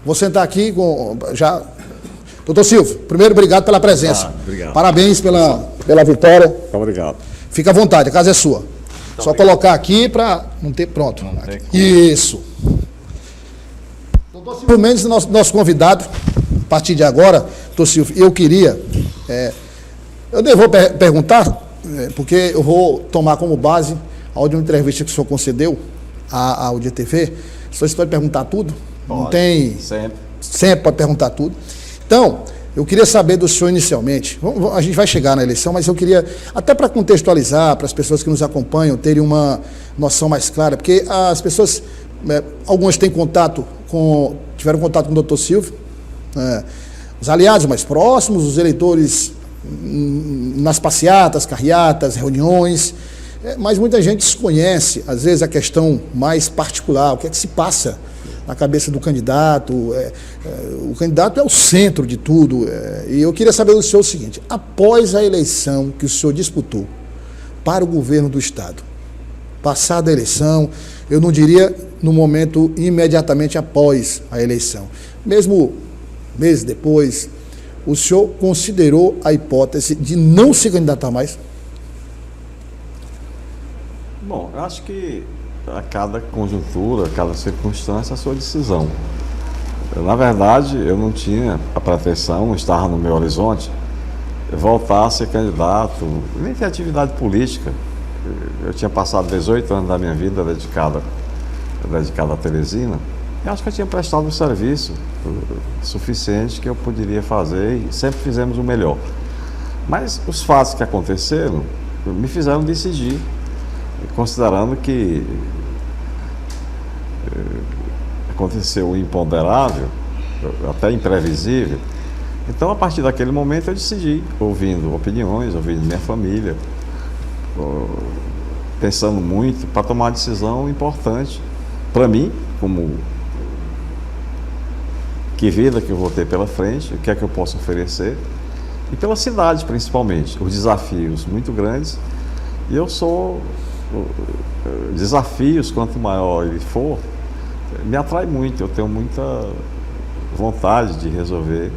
Vou sentar aqui com... já. Doutor Silvio, primeiro, obrigado pela presença. Obrigado. Parabéns pela vitória. Muito obrigado. Fica à vontade, a casa é sua. Só obrigado. Colocar aqui para não ter... Pronto. Não tem isso. Doutor Silvio Mendes, nosso convidado, a partir de agora, doutor Silvio, eu queria... eu vou perguntar, porque eu vou tomar como base a última entrevista que o senhor concedeu ao DTV. O senhor pode perguntar tudo? Pode, não tem... Sempre pode perguntar tudo. Então, eu queria saber do senhor inicialmente, a gente vai chegar na eleição, mas eu queria, até para contextualizar, para as pessoas que nos acompanham terem uma noção mais clara, porque as pessoas, algumas tiveram contato com o doutor Silvio, os aliados mais próximos, os eleitores nas passeatas, carreatas, reuniões, mas muita gente desconhece, às vezes, a questão mais particular, o que é que se passa na cabeça do candidato. O candidato é o centro de tudo. E eu queria saber do senhor o seguinte: após a eleição que o senhor disputou para o governo do Estado, passada a eleição, eu não diria no momento imediatamente após a eleição, mesmo meses depois, o senhor considerou a hipótese de não se candidatar mais? Bom, eu acho que a cada conjuntura, a cada circunstância, a sua decisão. Na verdade, eu não tinha a pretensão, não estava no meu horizonte, voltar a ser candidato, nem ter atividade política. Eu tinha passado 18 anos da minha vida dedicada à Teresina, e acho que eu tinha prestado um serviço suficiente que eu poderia fazer, e sempre fizemos o melhor. Mas os fatos que aconteceram me fizeram decidir, considerando que aconteceu o imponderável, até imprevisível. Então, a partir daquele momento, eu decidi, ouvindo opiniões, ouvindo minha família, pensando muito, para tomar uma decisão importante para mim, como que vida que eu vou ter pela frente, o que é que eu posso oferecer, e pela cidade, principalmente, os desafios muito grandes. E eu sou... desafios, quanto maior ele for, me atrai muito. Eu tenho muita vontade de resolver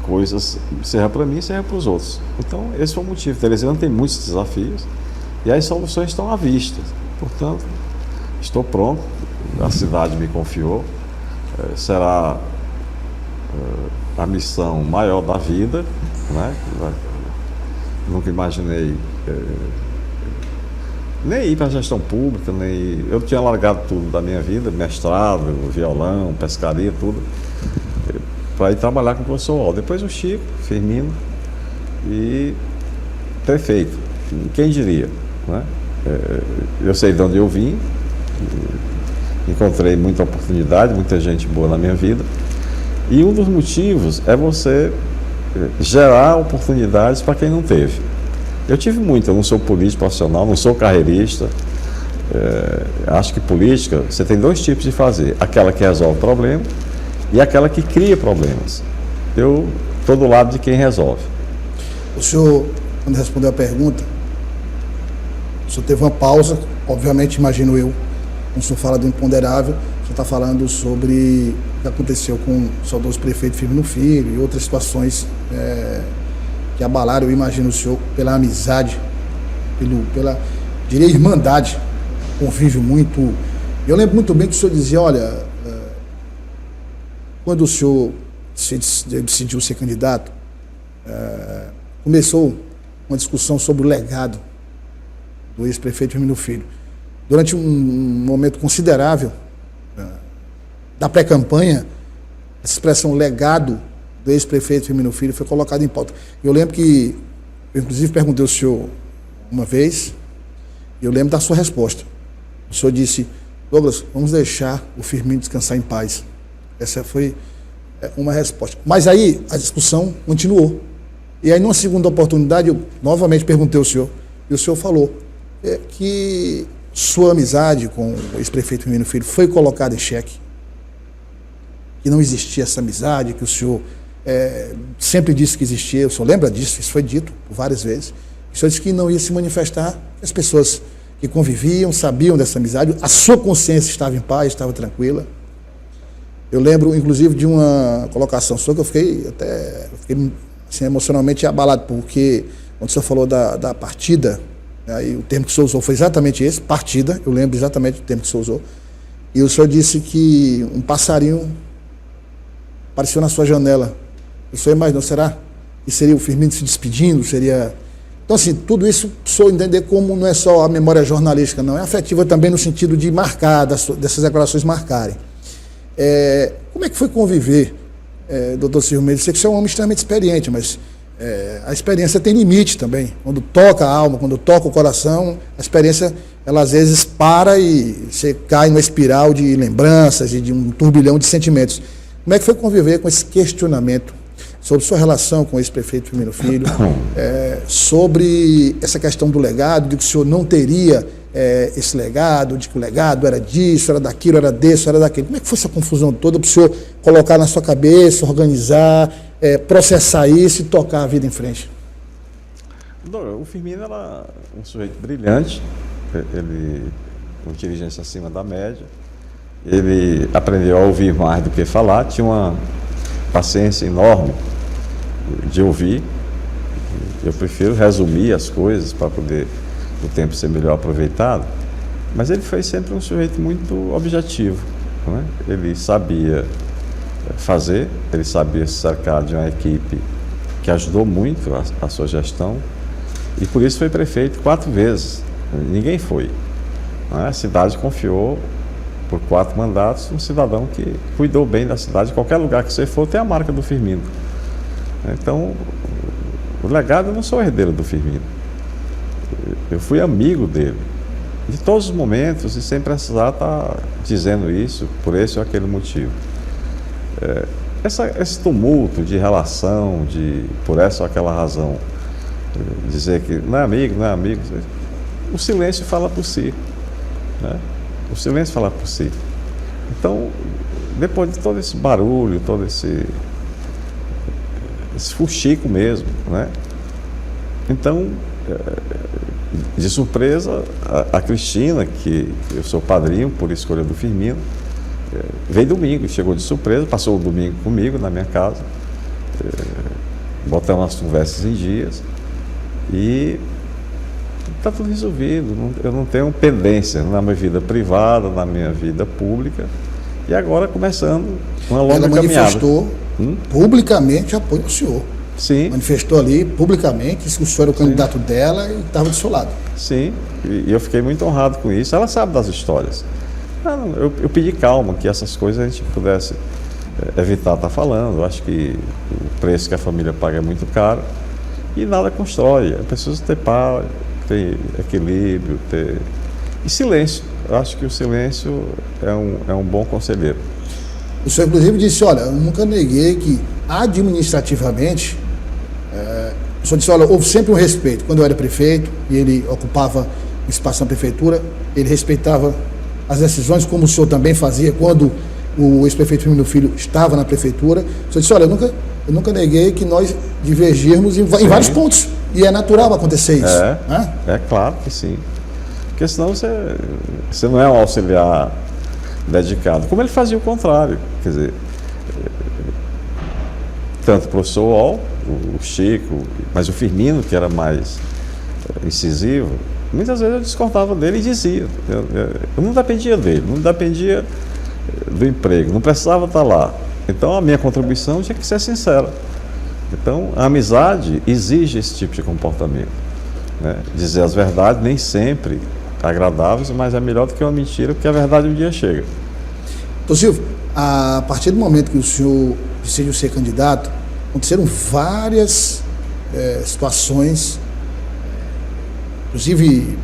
coisas, seja para mim, seja para os outros. Então, esse foi o motivo. Teresina tem muitos desafios e as soluções estão à vista. Portanto, estou pronto, a cidade me confiou, será a missão maior da vida, né? Nunca imaginei nem ir para a gestão pública, eu tinha largado tudo da minha vida, mestrado, violão, pescaria, tudo, para ir trabalhar com o professor Waldo. Depois o Chico, Firmino e prefeito. Quem diria, né? Eu sei de onde eu vim, encontrei muita oportunidade, muita gente boa na minha vida, e um dos motivos é você gerar oportunidades para quem não teve. Eu tive muito, eu não sou político profissional, não sou carreirista. Acho que política, você tem dois tipos de fazer: aquela que resolve problema e aquela que cria problemas. Eu estou do lado de quem resolve. O senhor, quando respondeu a pergunta, o senhor teve uma pausa, obviamente, imagino eu, quando o senhor fala do imponderável, o senhor está falando sobre o que aconteceu com o saudoso prefeito Firmino Filho e outras situações que abalaram, eu imagino o senhor, pela amizade, pela, diria, irmandade, convívio muito. Eu lembro muito bem que o senhor dizia: olha, quando o senhor decidiu ser candidato, começou uma discussão sobre o legado do ex-prefeito Firmino Filho. Durante um momento considerável da pré-campanha, essa expressão legado do ex-prefeito Firmino Filho foi colocado em pauta. Eu lembro que, eu inclusive perguntei ao senhor uma vez, e eu lembro da sua resposta. O senhor disse: Douglas, vamos deixar o Firmino descansar em paz. Essa foi uma resposta. Mas aí a discussão continuou. E aí, numa segunda oportunidade, eu novamente perguntei ao senhor, e o senhor falou que sua amizade com o ex-prefeito Firmino Filho foi colocada em xeque, que não existia essa amizade, que o senhor sempre disse que existia. O senhor lembra disso? Isso foi dito por várias vezes. O senhor disse que não ia se manifestar. As pessoas que conviviam sabiam dessa amizade, a sua consciência estava em paz, estava tranquila. Eu lembro, inclusive, de uma colocação sua que eu fiquei assim, emocionalmente abalado, porque quando o senhor falou da partida, aí o termo que o senhor usou foi exatamente esse, partida, eu lembro exatamente do termo que o senhor usou, e o senhor disse que um passarinho apareceu na sua janela. O senhor imaginou, será que seria o Firmino se despedindo? Seria... Então, assim, tudo isso, o senhor entender como não é só a memória jornalística, não, é afetiva também no sentido de marcar, dessas declarações marcarem. Como é que foi conviver, doutor Silvio Mendes? Eu sei que você é um homem extremamente experiente, mas a experiência tem limite também. Quando toca a alma, quando toca o coração, a experiência, ela às vezes para e você cai numa espiral de lembranças e de um turbilhão de sentimentos. Como é que foi conviver com esse questionamento sobre sua relação com o ex-prefeito Firmino Filho, sobre essa questão do legado, de que o senhor não teria esse legado, de que o legado era disso, era daquilo, era desse, era daquilo. Como é que foi essa confusão toda para o senhor colocar na sua cabeça, organizar, processar isso e tocar a vida em frente? O Firmino era um sujeito brilhante, ele com inteligência acima da média, ele aprendeu a ouvir mais do que falar, tinha uma paciência enorme de ouvir. Eu prefiro resumir as coisas para poder o tempo ser melhor aproveitado, mas ele foi sempre um sujeito muito objetivo, não é? Ele sabia fazer, ele sabia se cercar de uma equipe que ajudou muito a sua gestão, e por isso foi prefeito 4 vezes. Ninguém foi, não é? A cidade confiou por 4 mandatos um cidadão que cuidou bem da cidade. Qualquer lugar que você for tem a marca do Firmino. Então, o legado, eu não sou herdeiro do Firmino, eu fui amigo dele de todos os momentos e sem precisar estar dizendo isso por esse ou aquele motivo. Esse tumulto de relação, por essa ou aquela razão, dizer que não é amigo, o silêncio fala por si, né? O silêncio fala por si. Então, depois de todo esse barulho, todo esse fuxico mesmo, né? Então, de surpresa, a Cristina, que eu sou padrinho por escolha do Firmino, veio domingo, chegou de surpresa, passou o domingo comigo na minha casa, botamos as conversas em dias e está tudo resolvido. Eu não tenho pendência na minha vida privada, na minha vida pública, e agora começando uma longa caminhada. Ela manifestou publicamente apoio ao senhor. Sim. Manifestou ali publicamente que o senhor era o candidato dela e estava do seu lado. Sim, e eu fiquei muito honrado com isso. Ela sabe das histórias. Eu pedi calma, que essas coisas a gente pudesse evitar estar falando. Eu acho que o preço que a família paga é muito caro e nada constrói. É preciso ter paz, ter equilíbrio, e silêncio. Eu acho que o silêncio é um bom conselheiro. O senhor, inclusive, disse, olha, eu nunca neguei que administrativamente, o senhor disse, olha, houve sempre um respeito. Quando eu era prefeito e ele ocupava o espaço na prefeitura, ele respeitava as decisões, como o senhor também fazia quando o ex-prefeito Firmino Filho estava na prefeitura. O senhor disse, olha, eu nunca neguei que nós divergirmos em vários pontos. E é natural acontecer isso. É claro que sim. Porque senão você não é um auxiliar dedicado. Como ele fazia o contrário. Quer dizer, tanto o professor Wall, o Chico, mas o Firmino, que era mais incisivo, muitas vezes eu discordava dele e dizia. Eu não dependia dele, não dependia do emprego, não precisava estar lá. Então a minha contribuição tinha que ser sincera. Então a amizade exige esse tipo de comportamento, né? Dizer as verdades, nem sempre agradáveis, mas é melhor do que uma mentira, porque a verdade um dia chega. Doutor Silvio, a partir do momento que o senhor decidiu ser candidato, aconteceram várias situações, inclusive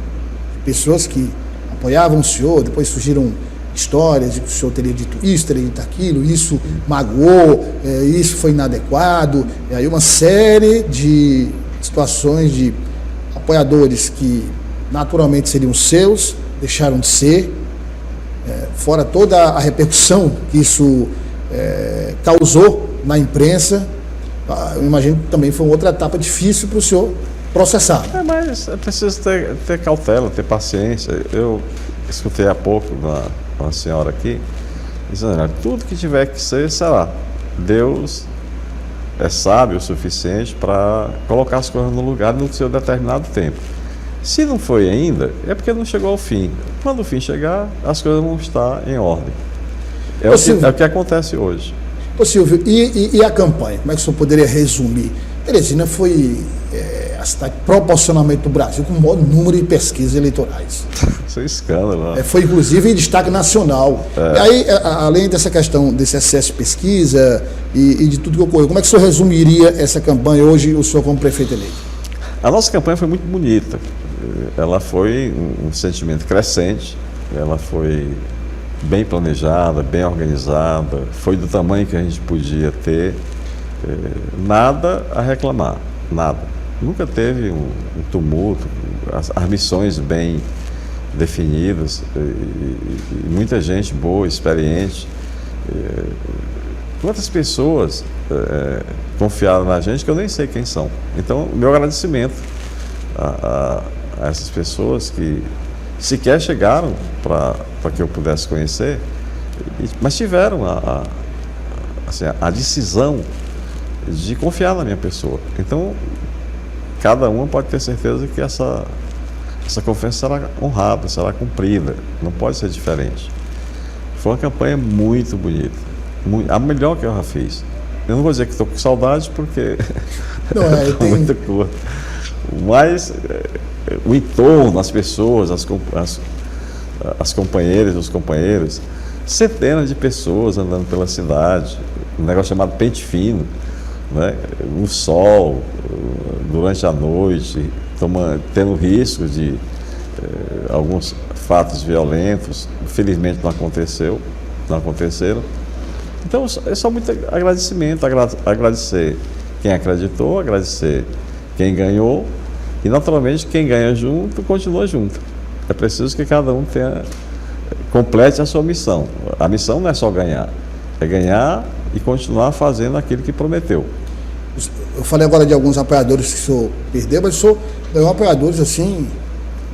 pessoas que apoiavam o senhor, depois surgiram histórias de que o senhor teria dito isso, teria dito aquilo, isso magoou, isso foi inadequado, e aí uma série de situações de apoiadores que naturalmente seriam seus, deixaram de ser, fora toda a repercussão que isso causou na imprensa. Eu imagino que também foi uma outra etapa difícil para o senhor processar. Mas é preciso ter cautela, ter paciência. Eu escutei há pouco uma senhora aqui dizendo: tudo que tiver que ser, será. Deus é sábio o suficiente para colocar as coisas no lugar no seu determinado tempo. Se não foi ainda, é porque não chegou ao fim. Quando o fim chegar, as coisas vão estar em ordem. É o que acontece hoje. Ô Silvio, e a campanha? Como é que o senhor poderia resumir? Teresina foi a cidade proporcionalmente do Brasil com o maior número de pesquisas eleitorais. Isso é escândalo. Foi inclusive em destaque nacional. E aí, além dessa questão desse excesso de pesquisa e de tudo que ocorreu, como é que o senhor resumiria essa campanha hoje, o senhor como prefeito eleito? A nossa campanha foi muito bonita. Ela foi um sentimento crescente, ela foi bem planejada, bem organizada, foi do tamanho que a gente podia ter, nada a reclamar, nada. Nunca teve um tumulto, as missões bem definidas, e muita gente boa, experiente. Quantas pessoas confiaram na gente que eu nem sei quem são. Então, meu agradecimento a essas pessoas que sequer chegaram para que eu pudesse conhecer, mas tiveram a decisão de confiar na minha pessoa. Então, cada uma pode ter certeza que essa confiança será honrada, será cumprida, não pode ser diferente. Foi uma campanha muito bonita, a melhor que eu já fiz. Eu não vou dizer que estou com saudade, porque não tem muita cor. Mas o entorno, as pessoas, as companheiras, os companheiros, centenas de pessoas andando pela cidade, um negócio chamado pente fino, né? O sol, durante a noite, tendo risco de alguns fatos violentos. Felizmente não aconteceram. Então é só muito agradecimento, agradecer quem acreditou, agradecer quem ganhou, e naturalmente quem ganha junto, continua junto. É preciso que cada um complete a sua missão. A missão não é só ganhar, é ganhar e continuar fazendo aquilo que prometeu. Eu falei agora de alguns apoiadores que o senhor perdeu, mas o senhor ganhou apoiadores assim,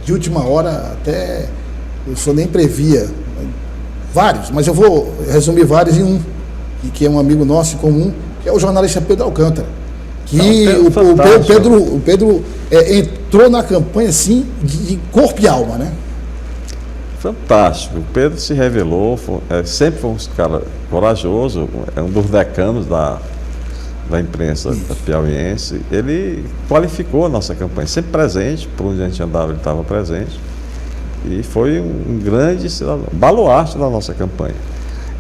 de última hora, até o senhor nem previa. Vários, mas eu vou resumir vários em um, que é um amigo nosso em comum, que é o jornalista Pedro Alcântara. Que o Pedro entrou na campanha assim, de corpo e alma, né? Fantástico. O Pedro se revelou, sempre foi um cara corajoso, é um dos decanos da imprensa piauiense. Ele qualificou a nossa campanha, sempre presente, por onde a gente andava ele estava presente, e foi um grande cidadão, baluarte da nossa campanha.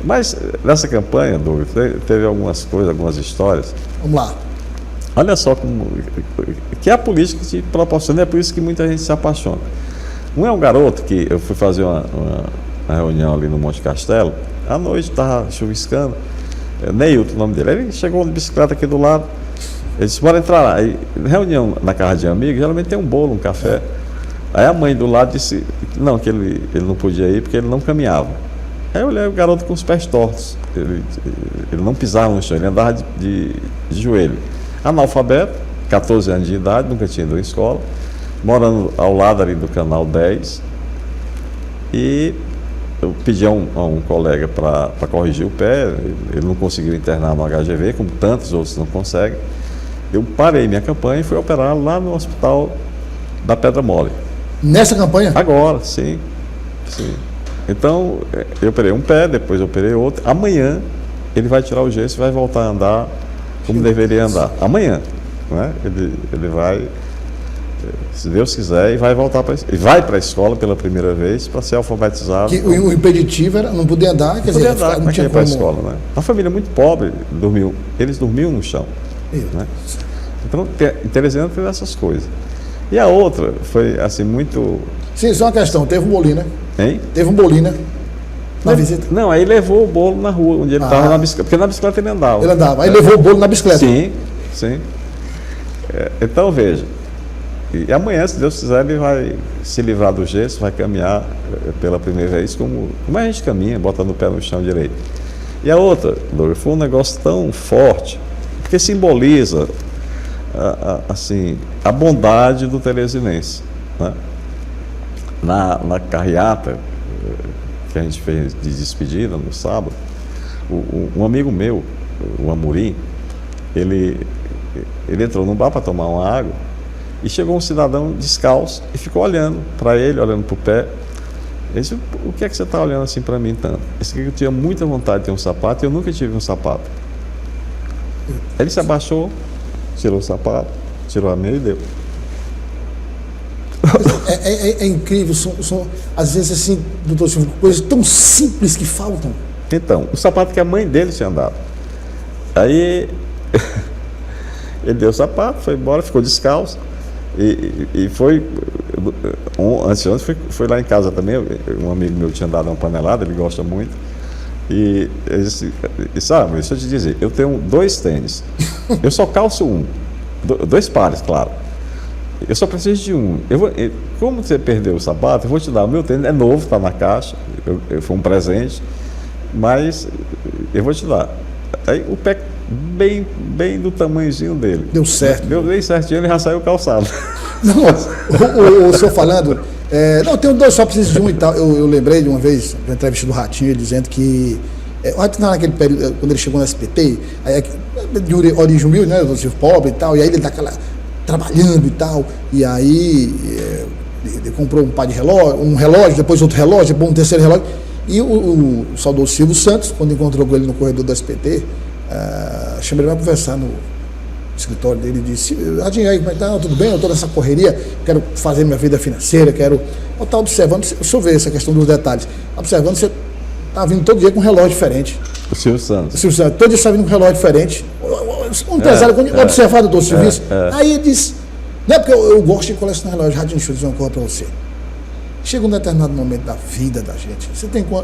Mas nessa campanha, Douglas, teve algumas coisas, algumas histórias. Vamos lá. Olha só que a política te proporciona, é por isso que muita gente se apaixona. Um é um garoto que eu fui fazer uma reunião ali no Monte Castelo, à noite estava chuviscando, Neilton, o nome dele. Ele chegou de bicicleta aqui do lado, ele disse: bora entrar lá. Aí, reunião na casa de amigos, geralmente tem um bolo, um café. Aí a mãe do lado disse não, que ele não podia ir porque ele não caminhava. Aí eu olhei o garoto com os pés tortos, ele não pisava no chão, ele andava de joelho. Analfabeto, 14 anos de idade, nunca tinha ido à escola, morando ao lado ali do Canal 10. E eu pedi a um colega para corrigir o pé, ele não conseguiu internar no HGV, como tantos outros não conseguem. Eu parei minha campanha e fui operar lá no hospital da Pedra Mole. Nessa campanha? Agora, sim. Então, eu operei um pé, depois eu operei outro. Amanhã ele vai tirar o gesso e vai voltar a andar como deveria andar. Amanhã, né? Ele vai, se Deus quiser, e vai voltar para a escola pela primeira vez para ser alfabetizado. O impeditivo era não poder andar, quer dizer, não tinha para a escola, né? Uma família muito pobre, eles dormiam no chão. Né? Então, em Teresina teve essas coisas. E a outra foi assim muito... Sim, só uma questão, teve um bolinho, né? Hein? Teve um bolinho, né? Na visita. Não, aí levou o bolo na rua, onde ele estava na bicicleta, porque na bicicleta ele andava. Ele andava, aí levou o bolo na bicicleta. Sim. Então, veja, e amanhã, se Deus quiser, ele vai se livrar do gesso, vai caminhar pela primeira vez como a gente caminha, botando o pé no chão direito. E a outra, Douglas, foi um negócio tão forte, porque simboliza assim, a bondade do teresinense, né? Na carreata que a gente fez de despedida no sábado, Um amigo meu, o Amorim, ele entrou num bar para tomar uma água e chegou um cidadão descalço e ficou olhando para ele, olhando para o pé. Ele disse: o que é que você está olhando assim para mim tanto? Esse aqui eu tinha muita vontade de ter um sapato e eu nunca tive um sapato. Ele se abaixou, tirou o sapato, tirou a meia e deu. É incrível, são às vezes assim, doutor Silvio, coisas tão simples que faltam. Então, o sapato que a mãe dele tinha dado. Aí ele deu o sapato, foi embora, ficou descalço e foi. Antes foi lá em casa também. Um amigo meu tinha dado uma panelada, ele gosta muito. E sabe, deixa eu te dizer, eu tenho 2 tênis. Eu só calço um. 2 pares, claro. Eu só preciso de um. Como você perdeu o sapato, eu vou te dar o meu tênis, é novo, está na caixa, foi um presente, mas eu vou te dar. Aí o pé bem do tamanhozinho dele. Deu certo. Deu bem certinho, ele já saiu calçado. Não, o senhor falando, não, tenho 2, só preciso de um e tal. Eu lembrei de uma vez, na entrevista do Ratinho, ele dizendo que o Ratinho naquele período, quando ele chegou no SBT, aí, de origem humilde, né, pobre e tal, e aí ele tá trabalhando e tal, e aí ele comprou um relógio, depois outro relógio, depois um terceiro relógio, e o saudoso Silvio Santos, quando encontrou com ele no corredor do SBT, chamou ele para conversar no escritório dele e disse: Radinho, aí, como é que tá? Tudo bem? Eu estou nessa correria, quero fazer minha vida financeira, quero... Eu estou observando, deixa eu ver essa questão dos detalhes, observando, você está vindo todo dia com um relógio diferente. O Silvio Santos. O Silvio Santos, todo dia está vindo com um relógio diferente. Um empresário, quando observar do serviço, aí ele diz: não é porque eu gosto de colecionar relógios. Radinho, deixa eu dizer uma coisa para você. Chega um determinado momento da vida da gente,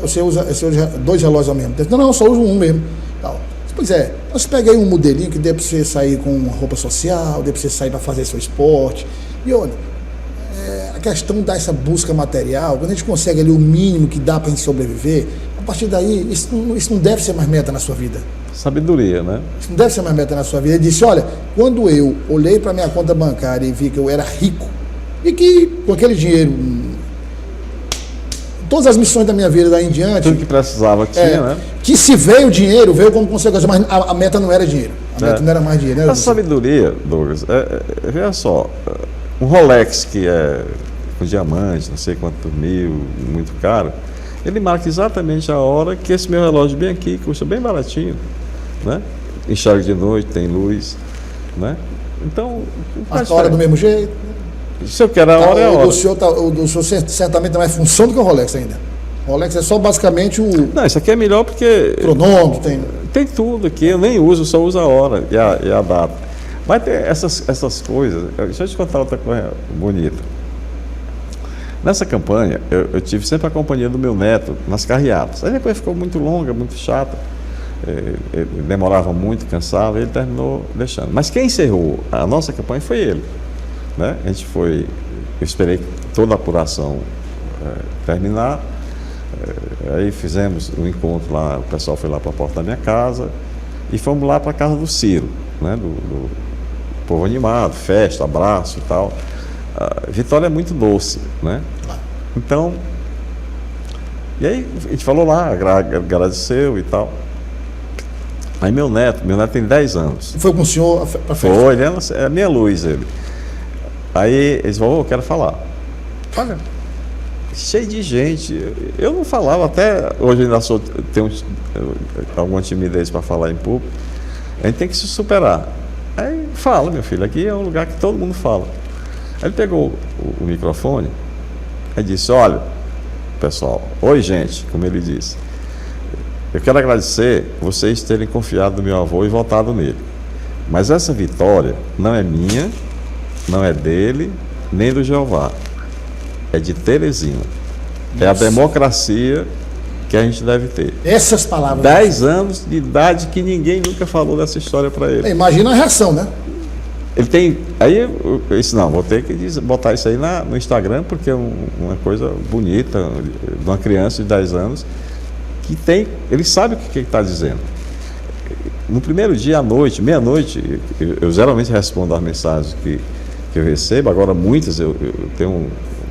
você usa 2 relógios ao mesmo tempo. Não, eu só uso um mesmo. Tal. Pois é, você pega aí um modelinho que dê para você sair com uma roupa social, dê para você sair para fazer seu esporte. E olha, a questão dessa busca material, quando a gente consegue ali o mínimo que dá para a gente sobreviver, a partir daí, isso não deve ser mais meta na sua vida. Sabedoria, né? Isso não deve ser mais meta na sua vida. Ele disse: olha, quando eu olhei para minha conta bancária e vi que eu era rico, e que com aquele dinheiro, todas as missões da minha vida daí em diante... Tudo que precisava tinha, né? Que se veio dinheiro, veio como consequência, mas a meta não era dinheiro. A meta não era mais dinheiro. A sabedoria, Douglas, veja só, um Rolex que é com diamante, não sei quanto mil, muito caro, ele marca exatamente a hora que esse meu relógio bem aqui, custa bem baratinho, né? Enxerga de noite, tem luz, né? Então... Mas a hora do mesmo jeito. Se eu quero a hora, é a hora. O do senhor certamente tem mais função do que o Rolex ainda. O Rolex é só basicamente o... Não, isso aqui é melhor porque... Cronômetro, tem tudo aqui, eu nem uso, só uso a hora e a data. Mas tem essas coisas. Deixa eu te contar outra coisa bonita. Nessa campanha, eu tive sempre a companhia do meu neto nas carreatas. Aí depois ficou muito longa, muito chata. Demorava muito, cansava, e ele terminou deixando. Mas quem encerrou a nossa campanha foi ele. Né? A gente foi, eu esperei toda a apuração terminar, aí fizemos um encontro lá, o pessoal foi lá para a porta da minha casa e fomos lá para a casa do Ciro, né? do povo animado, festa, abraço e tal. A Vitória é muito doce, né? Então, e aí a gente falou lá, agradeceu e tal. Aí meu neto tem 10 anos. Foi com o senhor para festa? Foi, ele é a minha luz, ele. Aí eles falaram: eu quero falar. Olha, cheio de gente. Eu não falava, até hoje ainda tenho alguma timidez para falar em público. A gente tem que se superar. Aí fala, meu filho, aqui é um lugar que todo mundo fala. Aí ele pegou o microfone e disse: olha, pessoal, oi gente, como ele disse, eu quero agradecer vocês terem confiado no meu avô e votado nele. Mas essa vitória não é minha, não é dele, nem do Jeová. É de Teresina. Nossa. É a democracia que a gente deve ter. Essas palavras. 10 anos de idade que ninguém nunca falou dessa história para ele. Imagina a reação, né? Ele tem... Aí eu disse: não, vou ter que botar isso aí no Instagram, porque é uma coisa bonita de uma criança de 10 anos que tem... Ele sabe o que ele está dizendo. No primeiro dia, à noite, meia-noite, eu geralmente respondo às mensagens que eu recebo. Agora muitas, eu tenho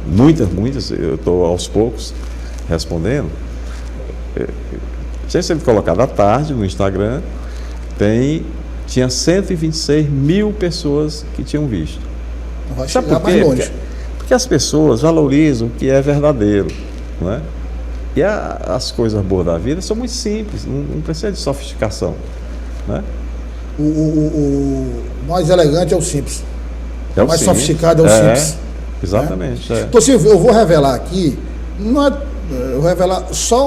muitas, eu estou aos poucos respondendo. tinha sido colocado à tarde no Instagram, tinha 126 mil pessoas que tinham visto. Vai Sabe chegar por quê? mais longe. Porque as pessoas valorizam o que é verdadeiro, não é? E as coisas boas da vida são muito simples, não precisa de sofisticação, né? O mais elegante é o simples. É O mais simples. sofisticado é o simples. Exatamente. Então, Silvio, eu vou revelar aqui, eu vou revelar só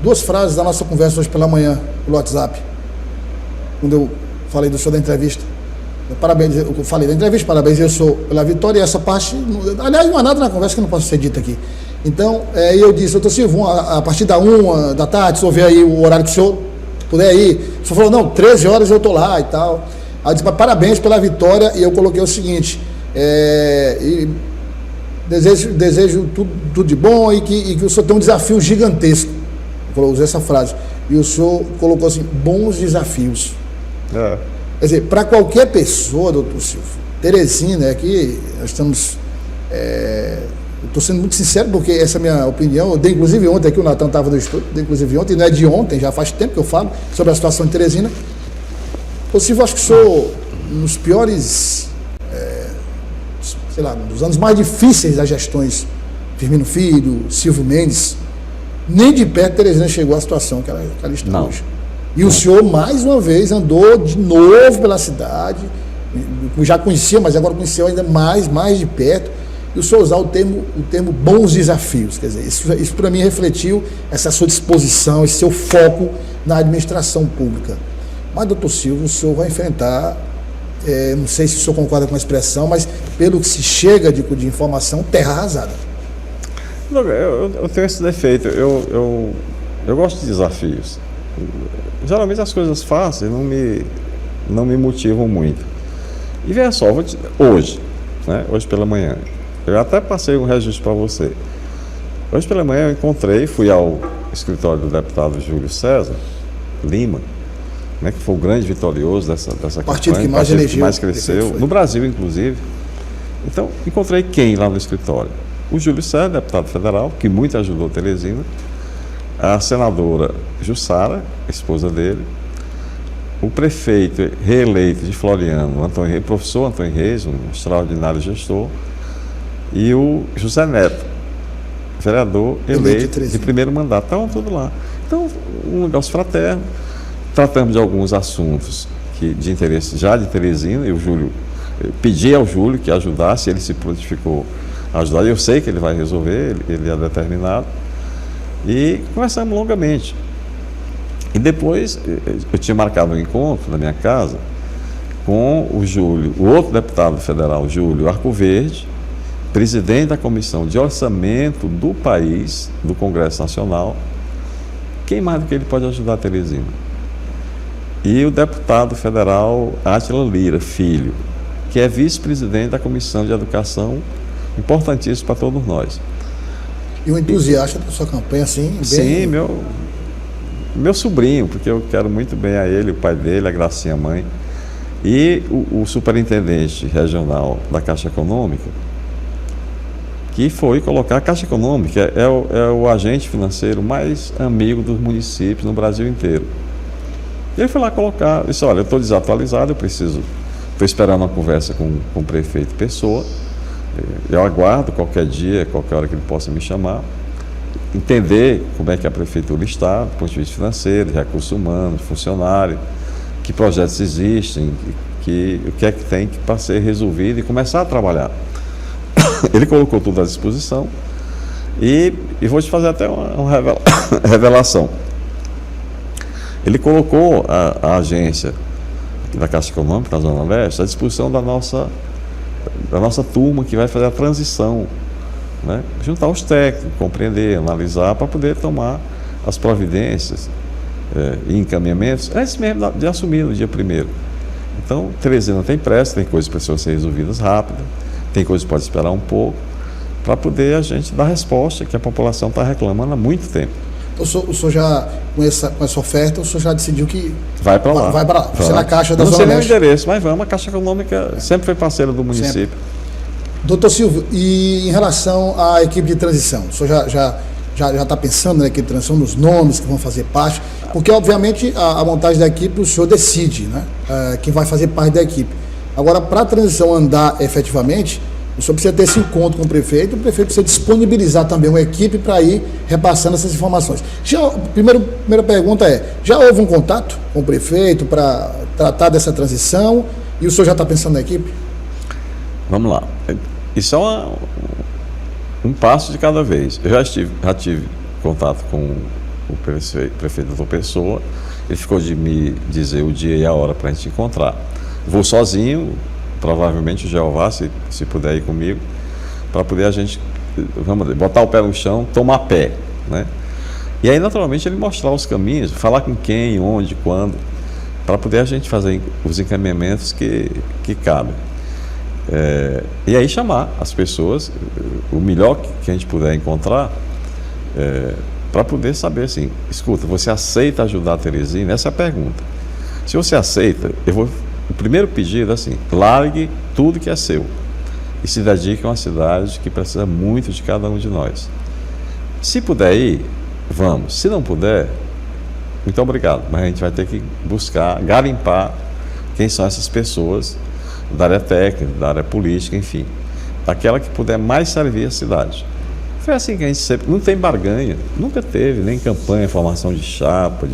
duas frases da nossa conversa hoje pela manhã, pelo WhatsApp, quando eu falei do senhor da entrevista. Parabéns, eu falei da entrevista, parabéns, eu sou pela vitória, e essa parte, aliás, não há nada na conversa que não possa ser dita aqui. Então, eu disse, doutor Silvio, a partir da 1 da tarde, se houver aí o horário que o senhor puder ir, o senhor falou, não, 13 horas eu estou lá e tal. Aí eu disse, parabéns pela vitória, e eu coloquei o seguinte, e desejo tudo de bom e que o senhor tem um desafio gigantesco. Eu usei essa frase. E o senhor colocou assim, bons desafios. Quer dizer, para qualquer pessoa, doutor Silvio, Teresina, aqui nós estamos... estou sendo muito sincero, porque essa é a minha opinião. Eu dei, inclusive, ontem aqui, o Natan estava no estúdio, inclusive ontem, não é de ontem, já faz tempo que eu falo sobre a situação de Teresina. Doutor Silvio, acho que sou nos piores, sei lá, nos anos mais difíceis das gestões, Firmino Filho, Silvio Mendes, nem de perto Teresina chegou à situação que ela está hoje. E o senhor, mais uma vez, andou de novo pela cidade, já conhecia, mas agora conheceu ainda mais de perto, e o senhor usar o termo bons desafios. Quer dizer, isso para mim refletiu essa sua disposição, esse seu foco na administração pública. Mas, doutor Silvio, o senhor vai enfrentar, não sei se o senhor concorda com a expressão, mas pelo que se chega de informação, terra arrasada. Não, eu tenho esse defeito, eu gosto de desafios. Geralmente as coisas fáceis não me motivam muito. E veja só, hoje pela manhã, eu até passei um registro para você. Hoje pela manhã eu fui ao escritório do deputado Júlio César Lima, que foi o grande vitorioso dessa partido campanha, que mais elegeu, que mais cresceu, no Brasil inclusive. Então, encontrei quem lá no escritório? O Júlio César, deputado federal, que muito ajudou Teresina, a senadora Jussara, esposa dele, o prefeito reeleito de Floriano, o professor Antônio Reis, um extraordinário gestor, e o José Neto, vereador eleito de primeiro mandato. Estavam tudo lá. Então, um negócio fraterno. Tratamos de alguns assuntos de interesse já de Teresina, e o Júlio, pedi ao Júlio que ajudasse, ele se prontificou a ajudar, eu sei que ele vai resolver, ele é determinado, e conversamos longamente. E depois, eu tinha marcado um encontro na minha casa com o Júlio, o outro deputado federal, Júlio Arcoverde, presidente da Comissão de Orçamento do país, do Congresso Nacional. Quem mais do que ele pode ajudar a Teresina? E o deputado federal Átila Lira, filho, que é vice-presidente da Comissão de Educação, importantíssimo para todos nós. E um entusiasta da sua campanha, assim, bem... Sim, meu sobrinho, porque eu quero muito bem a ele, o pai dele, a Gracinha mãe. E o superintendente regional da Caixa Econômica, que foi colocar a Caixa Econômica, é o agente financeiro mais amigo dos municípios no Brasil inteiro. Ele foi lá colocar, disse, olha, eu estou desatualizado, estou esperando uma conversa com o prefeito Pessoa, eu aguardo qualquer dia, qualquer hora que ele possa me chamar, entender como é que a prefeitura está, do ponto de vista financeiro, de recursos humanos, de funcionário, que projetos existem, o que é que tem para ser resolvido e começar a trabalhar. Ele colocou tudo à disposição e vou te fazer até uma revelação. Ele colocou a agência da Caixa Econômica, da Zona Leste, à disposição da nossa turma que vai fazer a transição, juntar os técnicos, compreender, analisar, para poder tomar as providências e encaminhamentos antes mesmo de assumir no dia 1º. Então, Teresina tem pressa, tem coisas que precisam ser resolvidas rápido, tem coisas que pode esperar um pouco, para poder a gente dar resposta que a população está reclamando há muito tempo. O senhor já, com essa oferta, o senhor já decidiu que... Vai para lá. Vai para lá. Você na Caixa da Zona Leste. Não sei nem o endereço, mas vamos. A Caixa Econômica sempre foi parceira do município. Sempre. Doutor Silvio, e em relação à equipe de transição, o senhor já já está pensando na equipe de transição, nos nomes que vão fazer parte? Porque, obviamente, a montagem da equipe o senhor decide, né? Quem vai fazer parte da equipe. Agora, para a transição andar efetivamente, o senhor precisa ter esse encontro com o prefeito precisa disponibilizar também uma equipe para ir repassando essas informações. Primeira pergunta já houve um contato com o prefeito para tratar dessa transição e o senhor já está pensando na equipe? Vamos lá. Isso é um passo de cada vez. Eu já tive contato com o prefeito Doutor Pessoa, ele ficou de me dizer o dia e a hora para a gente encontrar. Vou sozinho, provavelmente o Jeová, se puder ir comigo, para poder a gente, vamos dizer, botar o pé no chão, tomar pé, né? E aí, naturalmente, ele mostrar os caminhos, falar com quem, onde, quando, para poder a gente fazer os encaminhamentos que cabem. E aí chamar as pessoas, o melhor que a gente puder encontrar, para poder saber assim, escuta, você aceita ajudar a Teresina? Essa é a pergunta. Se você aceita, o primeiro pedido é assim, largue tudo que é seu e se dedique a uma cidade que precisa muito de cada um de nós. Se puder ir, vamos. Se não puder, muito obrigado, mas a gente vai ter que buscar, garimpar quem são essas pessoas da área técnica, da área política, enfim, aquela que puder mais servir a cidade. Foi assim que a gente sempre, não tem barganha, nunca teve, nem campanha, formação de chapa,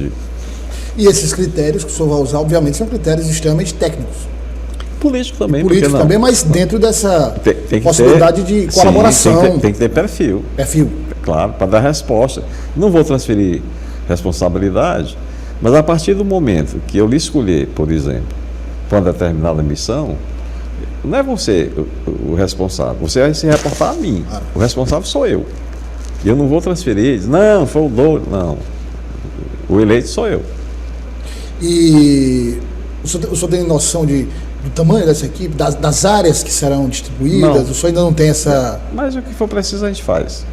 E esses critérios que o senhor vai usar, obviamente, são critérios extremamente técnicos. Político também, político também, mas dentro dessa tem possibilidade de colaboração. Sim, tem que ter perfil. Perfil. Claro, para dar resposta. Não vou transferir responsabilidade, mas a partir do momento que eu lhe escolher, por exemplo, para uma determinada missão, não é você o responsável, você vai se reportar a mim. O responsável sou eu. E eu não vou transferir, não, foi o dono, não. O eleito sou eu. E o senhor tem noção do tamanho dessa equipe, das áreas que serão distribuídas? Não. O senhor ainda não tem essa... Mas o que for preciso a gente faz.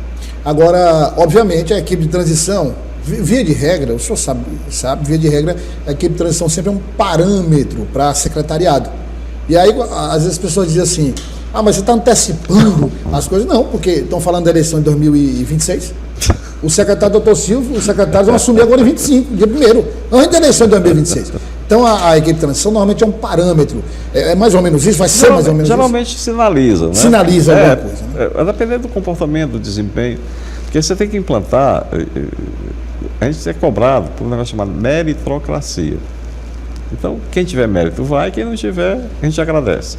Agora, obviamente, a equipe de transição, via de regra, o senhor sabe, via de regra, a equipe de transição sempre é um parâmetro para secretariado. E aí, às vezes as pessoas dizem assim, mas você está antecipando as coisas. Não, porque estão falando da eleição de 2026. O secretário doutor Silvio, os secretários vão assumir agora em 25, dia 1º, antes da eleição de 2026. Então, a equipe de transição normalmente é um parâmetro. É mais ou menos isso? Vai ser mais ou menos geralmente isso? Geralmente sinaliza, né? Sinaliza alguma coisa, né? Vai depender do comportamento, do desempenho. Porque você tem que implantar... A gente é cobrado por um negócio chamado meritocracia. Então, quem tiver mérito vai, quem não tiver, a gente agradece.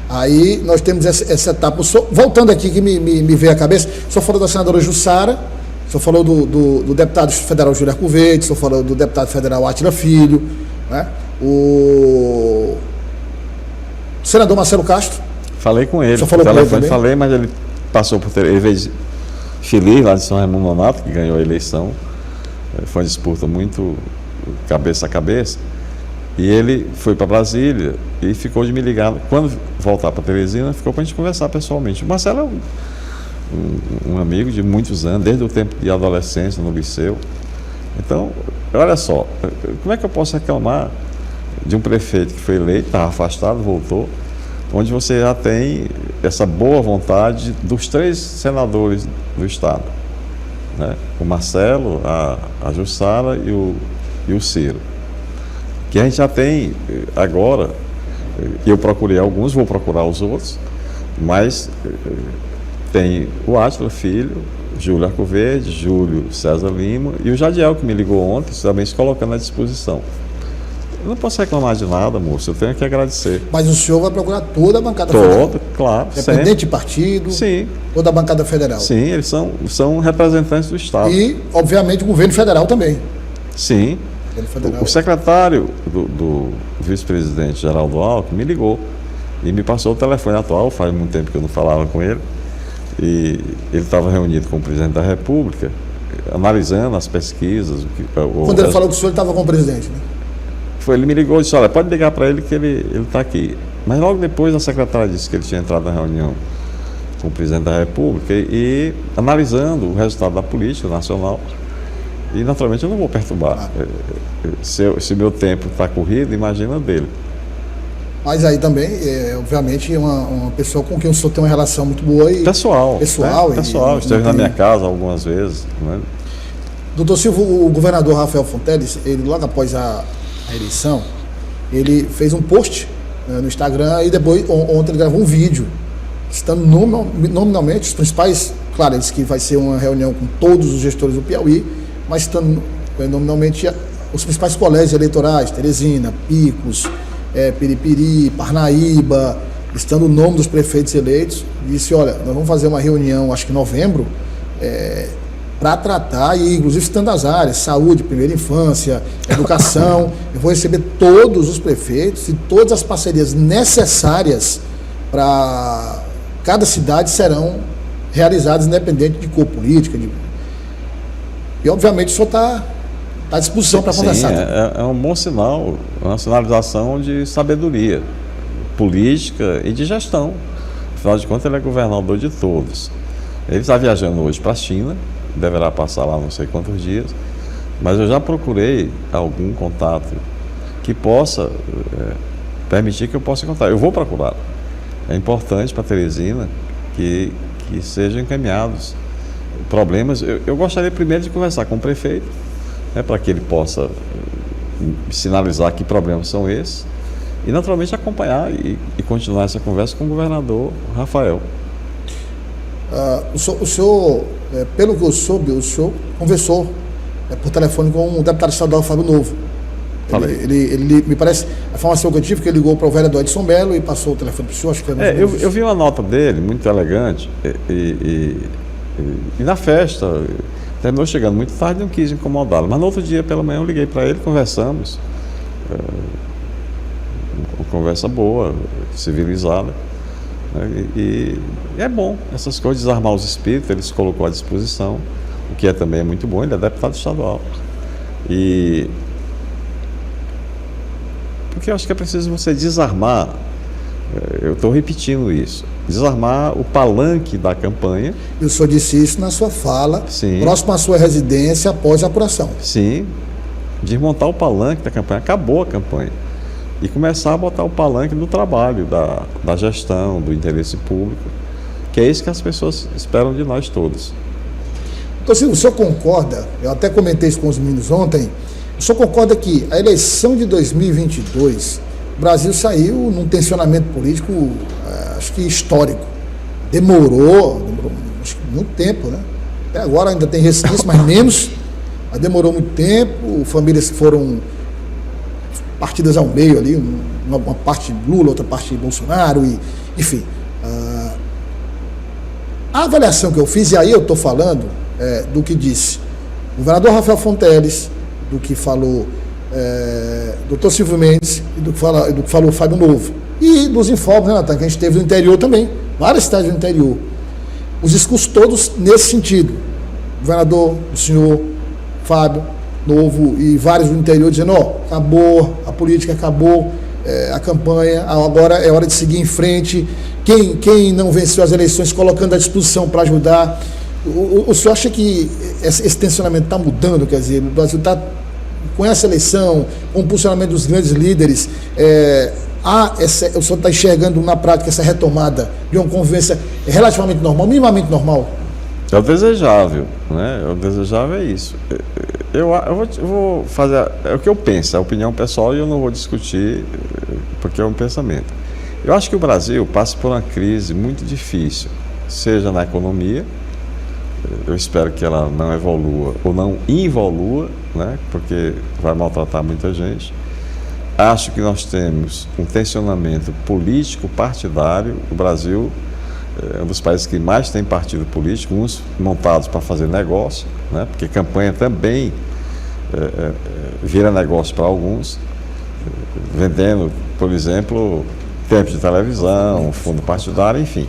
Aí nós temos essa etapa. Voltando aqui, que me veio à cabeça, o senhor falou da senadora Jussara, o senhor falou do deputado federal Júlio Arcoverde, o senhor falou do deputado federal Átila Filho, né? O senador Marcelo Castro. Falei com ele, o senhor falou com ele também? Falei, mas ele passou por ele veio feliz lá de São Raimundo Nonato, que ganhou a eleição. Foi uma disputa muito cabeça a cabeça. E ele foi para Brasília e ficou de me ligar. Quando voltar para Teresina, ficou para a gente conversar pessoalmente. O Marcelo é um amigo de muitos anos, desde o tempo de adolescência no liceu. Então, olha só, como é que eu posso reclamar de um prefeito que foi eleito, estava afastado, voltou, onde você já tem essa boa vontade dos 3 senadores do Estado, né? O Marcelo, a Jussara e o Ciro. Que a gente já tem agora, eu procurei alguns, vou procurar os outros, mas tem o Átila Filho, Júlio Arcoverde, Júlio César Lima e o Jadiel, que me ligou ontem, também se colocando à disposição. Eu não posso reclamar de nada, moço, eu tenho que agradecer. Mas o senhor vai procurar toda a bancada federal? Toda, claro. Independente de partido? Sim. Toda a bancada federal? Sim, eles são representantes do Estado. E, obviamente, o governo federal também? Sim. O secretário do vice-presidente Geraldo Alckmin me ligou e me passou o telefone atual, faz muito tempo que eu não falava com ele, e ele estava reunido com o presidente da República, analisando as pesquisas. Quando ele falou que o senhor estava com o presidente, né? Ele me ligou e disse, olha, pode ligar para ele que ele está aqui. Mas logo depois a secretária disse que ele tinha entrado na reunião com o presidente da República e analisando o resultado da política nacional. E, naturalmente, eu não vou perturbar. Se meu tempo está corrido, imagina dele. Mas aí também, obviamente, uma pessoa com quem o senhor tem uma relação muito boa e... Pessoal. Pessoal. Esteve na minha casa algumas vezes, né? Doutor Silvio, o governador Rafael Fonteles, ele logo após a eleição, ele fez um post no Instagram e depois, ontem ele gravou um vídeo, citando nominalmente os principais, claro, ele disse que vai ser uma reunião com todos os gestores do Piauí, mas citando nominalmente os principais colégios eleitorais, Teresina, Picos, Piripiri, Parnaíba, estando o nome dos prefeitos eleitos, disse, olha, nós vamos fazer uma reunião, acho que em novembro, para tratar, e inclusive citando as áreas, saúde, primeira infância, educação, eu vou receber todos os prefeitos e todas as parcerias necessárias para cada cidade serão realizadas independente de cor política. E obviamente o senhor está à disposição para conversar. É um bom sinal, uma sinalização de sabedoria política e de gestão. Afinal de contas, ele é governador de todos. Ele está viajando hoje para a China, deverá passar lá não sei quantos dias, mas eu já procurei algum contato que possa permitir que eu possa contar. Eu vou procurar. É importante para Teresina que sejam encaminhados problemas. Eu gostaria primeiro de conversar com o prefeito, para que ele possa sinalizar que problemas são esses e naturalmente acompanhar e continuar essa conversa com o governador Rafael. O senhor, pelo que eu soube, o senhor conversou por telefone com o deputado estadual Fábio Novo. Ele me parece, a informação que eu tive, que ele ligou para o vereador Edson Belo e passou o telefone para o senhor. Acho que eu vi uma nota dele, muito elegante, e na festa, terminou chegando muito tarde e não quis incomodá-lo. Mas no outro dia, pela manhã, eu liguei para ele, conversamos. Uma conversa boa, civilizada. E é bom essas coisas, desarmar os espíritos, ele se colocou à disposição, o que também é muito bom, ele é deputado estadual. Porque eu acho que é preciso você desarmar, eu estou repetindo isso, desarmar o palanque da campanha. E o senhor disse isso na sua fala, sim, próximo à sua residência após a apuração. Sim, desmontar o palanque da campanha, acabou a campanha. E começar a botar o palanque do trabalho, da gestão, do interesse público, que é isso que as pessoas esperam de nós todos. Então, se o senhor concorda, eu até comentei isso com os meninos ontem, o senhor concorda que a eleição de 2022, o Brasil saiu num tensionamento político, acho que histórico. Demorou acho que muito tempo, né? Até agora ainda tem resquício, mas menos, mas demorou muito tempo, famílias que foram partidas ao meio ali, uma parte Lula, outra parte Bolsonaro, enfim. A avaliação que eu fiz, e aí eu estou falando do que disse o governador Rafael Fonteles, do que falou doutor Silvio Mendes, e do que falou o Fábio Novo, e dos informes, né, Natan, que a gente teve no interior também, várias cidades do interior. Os discursos todos nesse sentido. O governador, o senhor Fábio Novo e vários do interior dizendo, acabou, a política acabou, a campanha, agora é hora de seguir em frente, quem não venceu as eleições colocando à disposição para ajudar. O senhor acha que esse tensionamento está mudando, quer dizer, o Brasil está com essa eleição, com o posicionamento dos grandes líderes, o senhor está enxergando na prática essa retomada de uma convivência relativamente normal, minimamente normal? É o desejável, né? O desejável é isso. Eu vou fazer, é o que eu penso, é a opinião pessoal e eu não vou discutir, porque é um pensamento. Eu acho que o Brasil passa por uma crise muito difícil, seja na economia, eu espero que ela não evolua ou não involua, né? Porque vai maltratar muita gente. Acho que nós temos um tensionamento político partidário. O Brasil é um dos países que mais tem partido político, uns montados para fazer negócio, né? Porque campanha também vira negócio para alguns, vendendo, por exemplo, tempo de televisão, fundo partidário, enfim.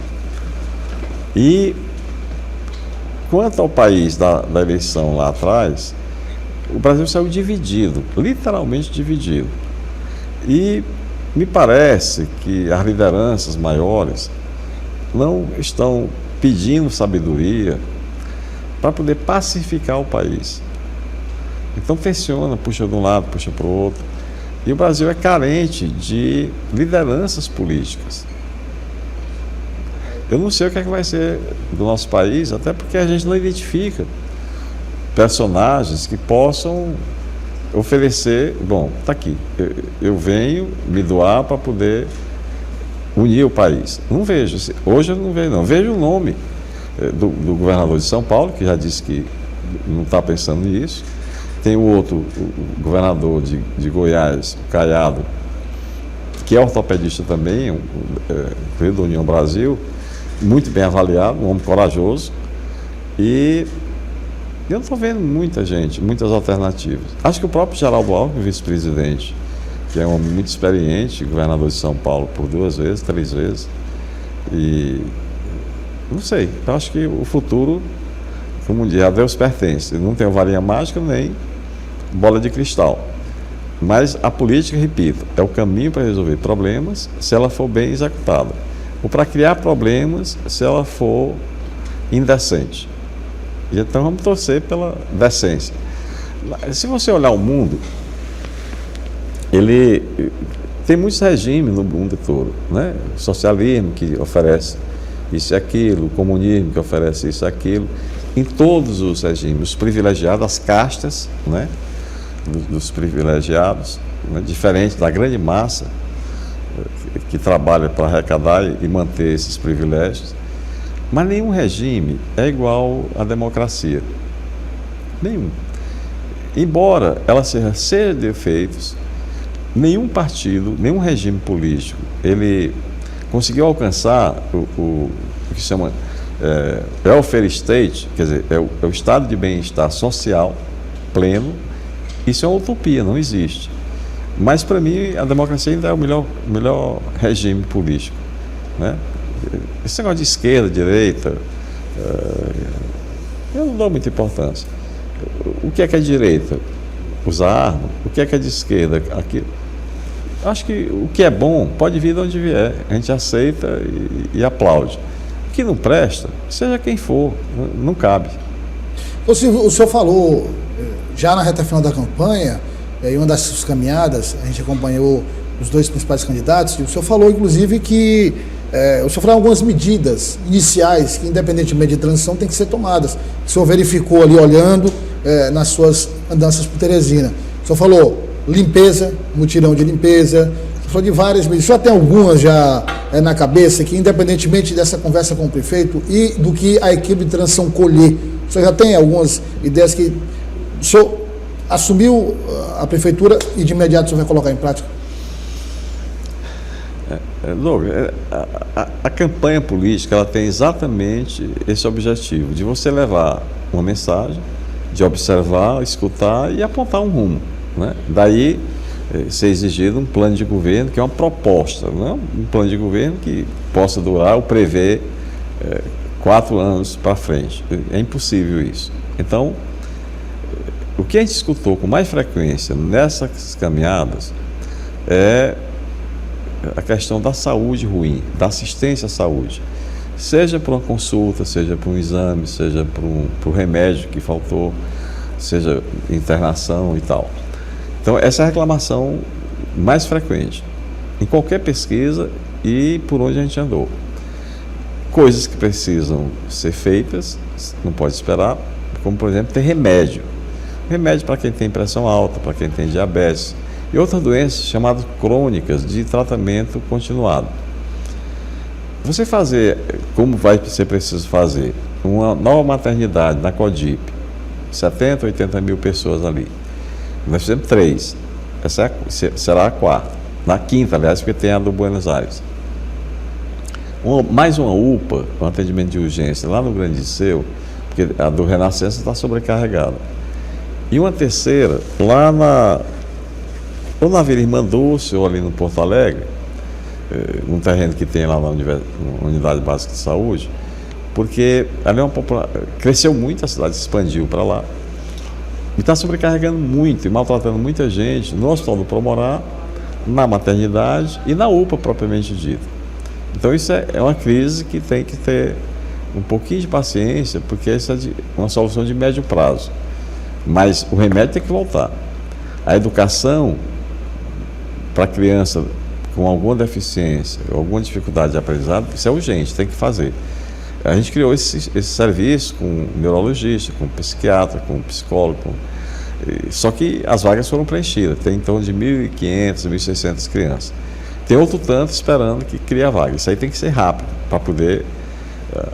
E quanto ao país da eleição lá atrás, o Brasil saiu dividido, literalmente dividido. E me parece que as lideranças maiores não estão pedindo sabedoria para poder pacificar o país. Então tensiona, puxa de um lado, puxa para o outro. E o Brasil é carente de lideranças políticas. Eu não sei o que é que vai ser do nosso país, até porque a gente não identifica personagens que possam oferecer, bom, está aqui, eu venho me doar para poder unir o país. Não vejo, hoje eu não vejo, não. Vejo o nome do governador de São Paulo, que já disse que não está pensando nisso. Tem o outro, o governador de Goiás, o Caiado, que é ortopedista também, veio da União Brasil, muito bem avaliado, um homem corajoso. E eu não estou vendo muita gente, muitas alternativas. Acho que o próprio Geraldo Alckmin, vice-presidente, que é um homem muito experiente, governador de São Paulo por 2 vezes, 3 vezes. E não sei, eu acho que o futuro, como diz, a Deus pertence. Não tem varinha mágica nem bola de cristal. Mas a política, repito, é o caminho para resolver problemas se ela for bem executada. Ou para criar problemas se ela for indecente. E então vamos torcer pela decência. Se você olhar o mundo, ele tem muitos regimes no mundo todo, né? O socialismo que oferece isso e aquilo, o comunismo que oferece isso e aquilo. Em todos os regimes, os privilegiados, as castas, né? Dos privilegiados, né? Diferente da grande massa que trabalha para arrecadar e manter esses privilégios. Mas nenhum regime é igual à democracia. Nenhum. Embora ela seja cheia de defeitos, nenhum partido, nenhum regime político, ele conseguiu alcançar o que se chama welfare state, quer dizer, é o estado de bem-estar social pleno. Isso é uma utopia, não existe. Mas, para mim, a democracia ainda é o melhor regime político, né? Esse negócio de esquerda, direita, eu não dou muita importância. O que é direita? Usar arma. O que é de esquerda? Aquilo. Acho que o que é bom pode vir de onde vier. A gente aceita e aplaude. O que não presta, seja quem for, não cabe. O senhor falou, já na reta final da campanha, em uma das caminhadas, a gente acompanhou os 2 principais candidatos, e o senhor falou, inclusive, que o senhor falou algumas medidas iniciais que, independentemente de transição, tem que ser tomadas. O senhor verificou ali, olhando nas suas andanças por Teresina. O senhor falou limpeza, mutirão de limpeza, o senhor falou de várias medidas. O senhor tem algumas já na cabeça que, independentemente dessa conversa com o prefeito e do que a equipe de transição colher, o senhor já tem algumas ideias que o senhor assumiu a prefeitura e de imediato o senhor vai colocar em prática? Douglas, a campanha política ela tem exatamente esse objetivo, de você levar uma mensagem, de observar, escutar e apontar um rumo, né? Daí ser exigido um plano de governo, que é uma proposta, não um plano de governo que possa durar ou prever 4 anos para frente. É impossível isso. Então, o que a gente escutou com mais frequência nessas caminhadas é a questão da saúde ruim, da assistência à saúde, seja por uma consulta, seja por um exame, seja por um remédio que faltou, seja internação e tal. Então, essa é a reclamação mais frequente em qualquer pesquisa e por onde a gente andou. Coisas que precisam ser feitas, não pode esperar, como, por exemplo, ter remédio. Remédio para quem tem pressão alta, para quem tem diabetes, e outras doenças chamadas crônicas de tratamento continuado. Você fazer, como vai ser preciso fazer, uma nova maternidade na CODIP, 70, 80 mil pessoas ali. Nós fizemos 3, essa será a 4ª, na 5ª, aliás, porque tem a do Buenos Aires. Mais uma UPA, um atendimento de urgência lá no Grande Liceu, porque a do Renascença está sobrecarregada. E uma 3ª, ou na Vila Irmã Dulce, ou ali no Porto Alegre, num terreno que tem lá na Unidade Básica de Saúde, porque ali é cresceu muito, a cidade se expandiu para lá, e está sobrecarregando muito e maltratando muita gente no Hospital do Promorá, na maternidade e na UPA propriamente dita. Então isso é uma crise que tem que ter um pouquinho de paciência, porque essa é uma solução de médio prazo. Mas o remédio tem que voltar. A educação para criança com alguma deficiência, alguma dificuldade de aprendizado, isso é urgente, tem que fazer. A gente criou esse serviço com neurologista, com psiquiatra, com psicólogo, só que as vagas foram preenchidas, tem em torno de 1.500, 1.600 crianças. Tem outro tanto esperando que crie a vaga. Isso aí tem que ser rápido, para poder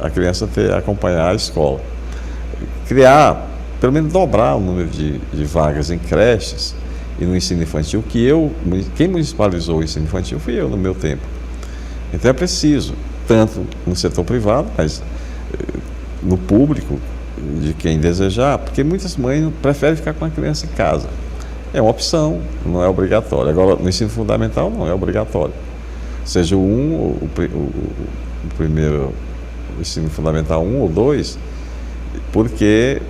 a criança acompanhar a escola. Criar, pelo menos dobrar o número de vagas em creches e no ensino infantil, quem municipalizou o ensino infantil fui eu no meu tempo. Então é preciso, tanto no setor privado, mas no público, de quem desejar, porque muitas mães preferem ficar com a criança em casa. É uma opção, não é obrigatório. Agora, no ensino fundamental não é obrigatório. Seja o primeiro ensino fundamental 1 ou 2, porque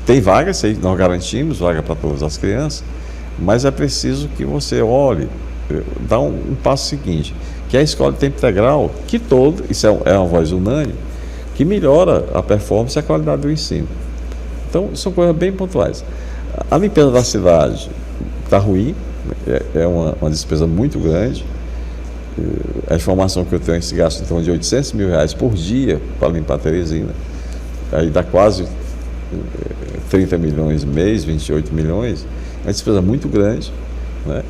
tem vagas, nós garantimos vaga para todas as crianças, mas é preciso que você olhe, dá um passo seguinte, que é a escola de tempo integral, que isso é uma voz unânime, que melhora a performance e a qualidade do ensino. Então, são coisas bem pontuais. A limpeza da cidade está ruim, é uma despesa muito grande. A informação que eu tenho é que se gasta em torno de R$800 mil por dia para limpar Teresina. Aí dá quase 30 milhões mês, 28 milhões. É uma despesa muito grande, né?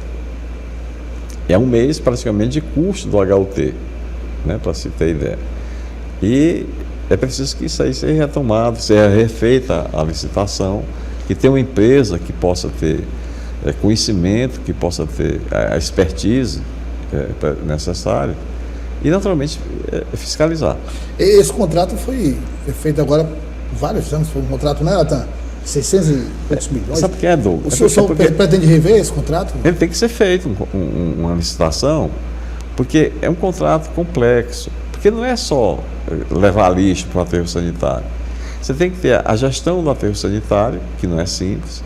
É um mês praticamente de custo do HUT, né, para se ter ideia. E é preciso que isso aí seja retomado, seja refeita a licitação, que tenha uma empresa que possa ter conhecimento, que possa ter a expertise necessária e, naturalmente, fiscalizar. Esse contrato foi feito agora por vários anos, foi um contrato, né, Natan? 600 e poucos milhões. Sabe o que é, Douglas? O senhor pretende rever esse contrato? Ele tem que ser feito uma licitação, porque é um contrato complexo, porque não é só levar lixo para o aterro sanitário. Você tem que ter a gestão do aterro sanitário, que não é simples.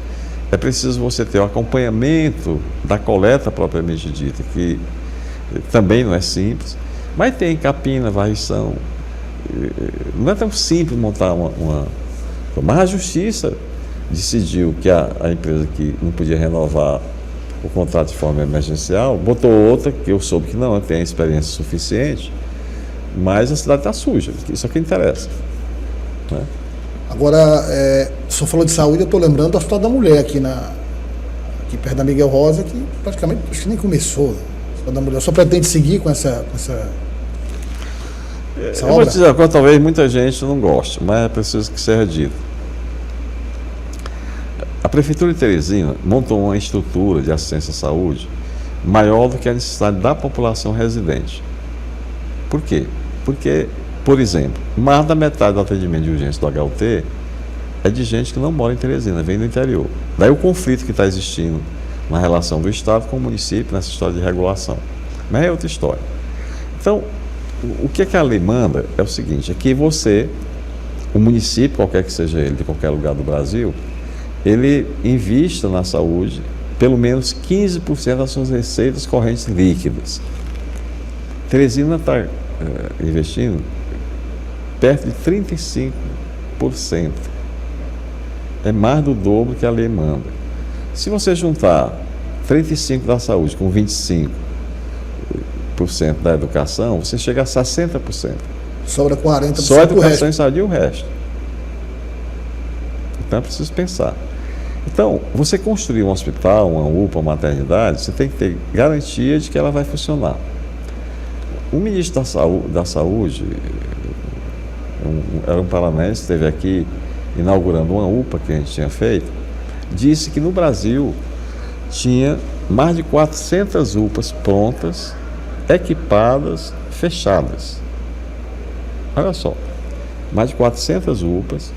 É preciso você ter o acompanhamento da coleta propriamente dita, que também não é simples. Mas tem capina, varrição. Não é tão simples montar uma... Mas a justiça decidiu que a empresa que não podia renovar o contrato de forma emergencial, botou outra, que eu soube que não tem experiência suficiente, mas a cidade está suja, isso é o que interessa, né? Agora, o senhor falou de saúde, eu estou lembrando do Hospital da Mulher aqui perto da Miguel Rosa, que praticamente acho que nem começou. O Hospital da Mulher. O senhor pretende seguir com essa eu vou te dizer uma coisa, talvez muita gente não goste, mas é preciso que seja dito. A Prefeitura de Teresina montou uma estrutura de assistência à saúde maior do que a necessidade da população residente. Por quê? Porque, por exemplo, mais da metade do atendimento de urgência do HUT é de gente que não mora em Teresina, vem do interior. Daí o conflito que está existindo na relação do Estado com o município nessa história de regulação. Mas é outra história. Então, o que a lei manda é o seguinte, é que o município, qualquer que seja ele, de qualquer lugar do Brasil, ele invista na saúde pelo menos 15% das suas receitas correntes líquidas. Teresina está investindo perto de 35%. É mais do dobro que a lei manda. Se você juntar 35% da saúde com 25% da educação, você chega a 60%. Sobra 40% só a educação e saúde e o resto. Então é preciso pensar. Então, você construir um hospital, uma UPA, uma maternidade, você tem que ter garantia de que ela vai funcionar. O ministro da Saúde, era um paranaense, esteve aqui inaugurando uma UPA que a gente tinha feito, disse que no Brasil tinha mais de 400 UPAs prontas, equipadas, fechadas. Olha só, mais de 400 UPAs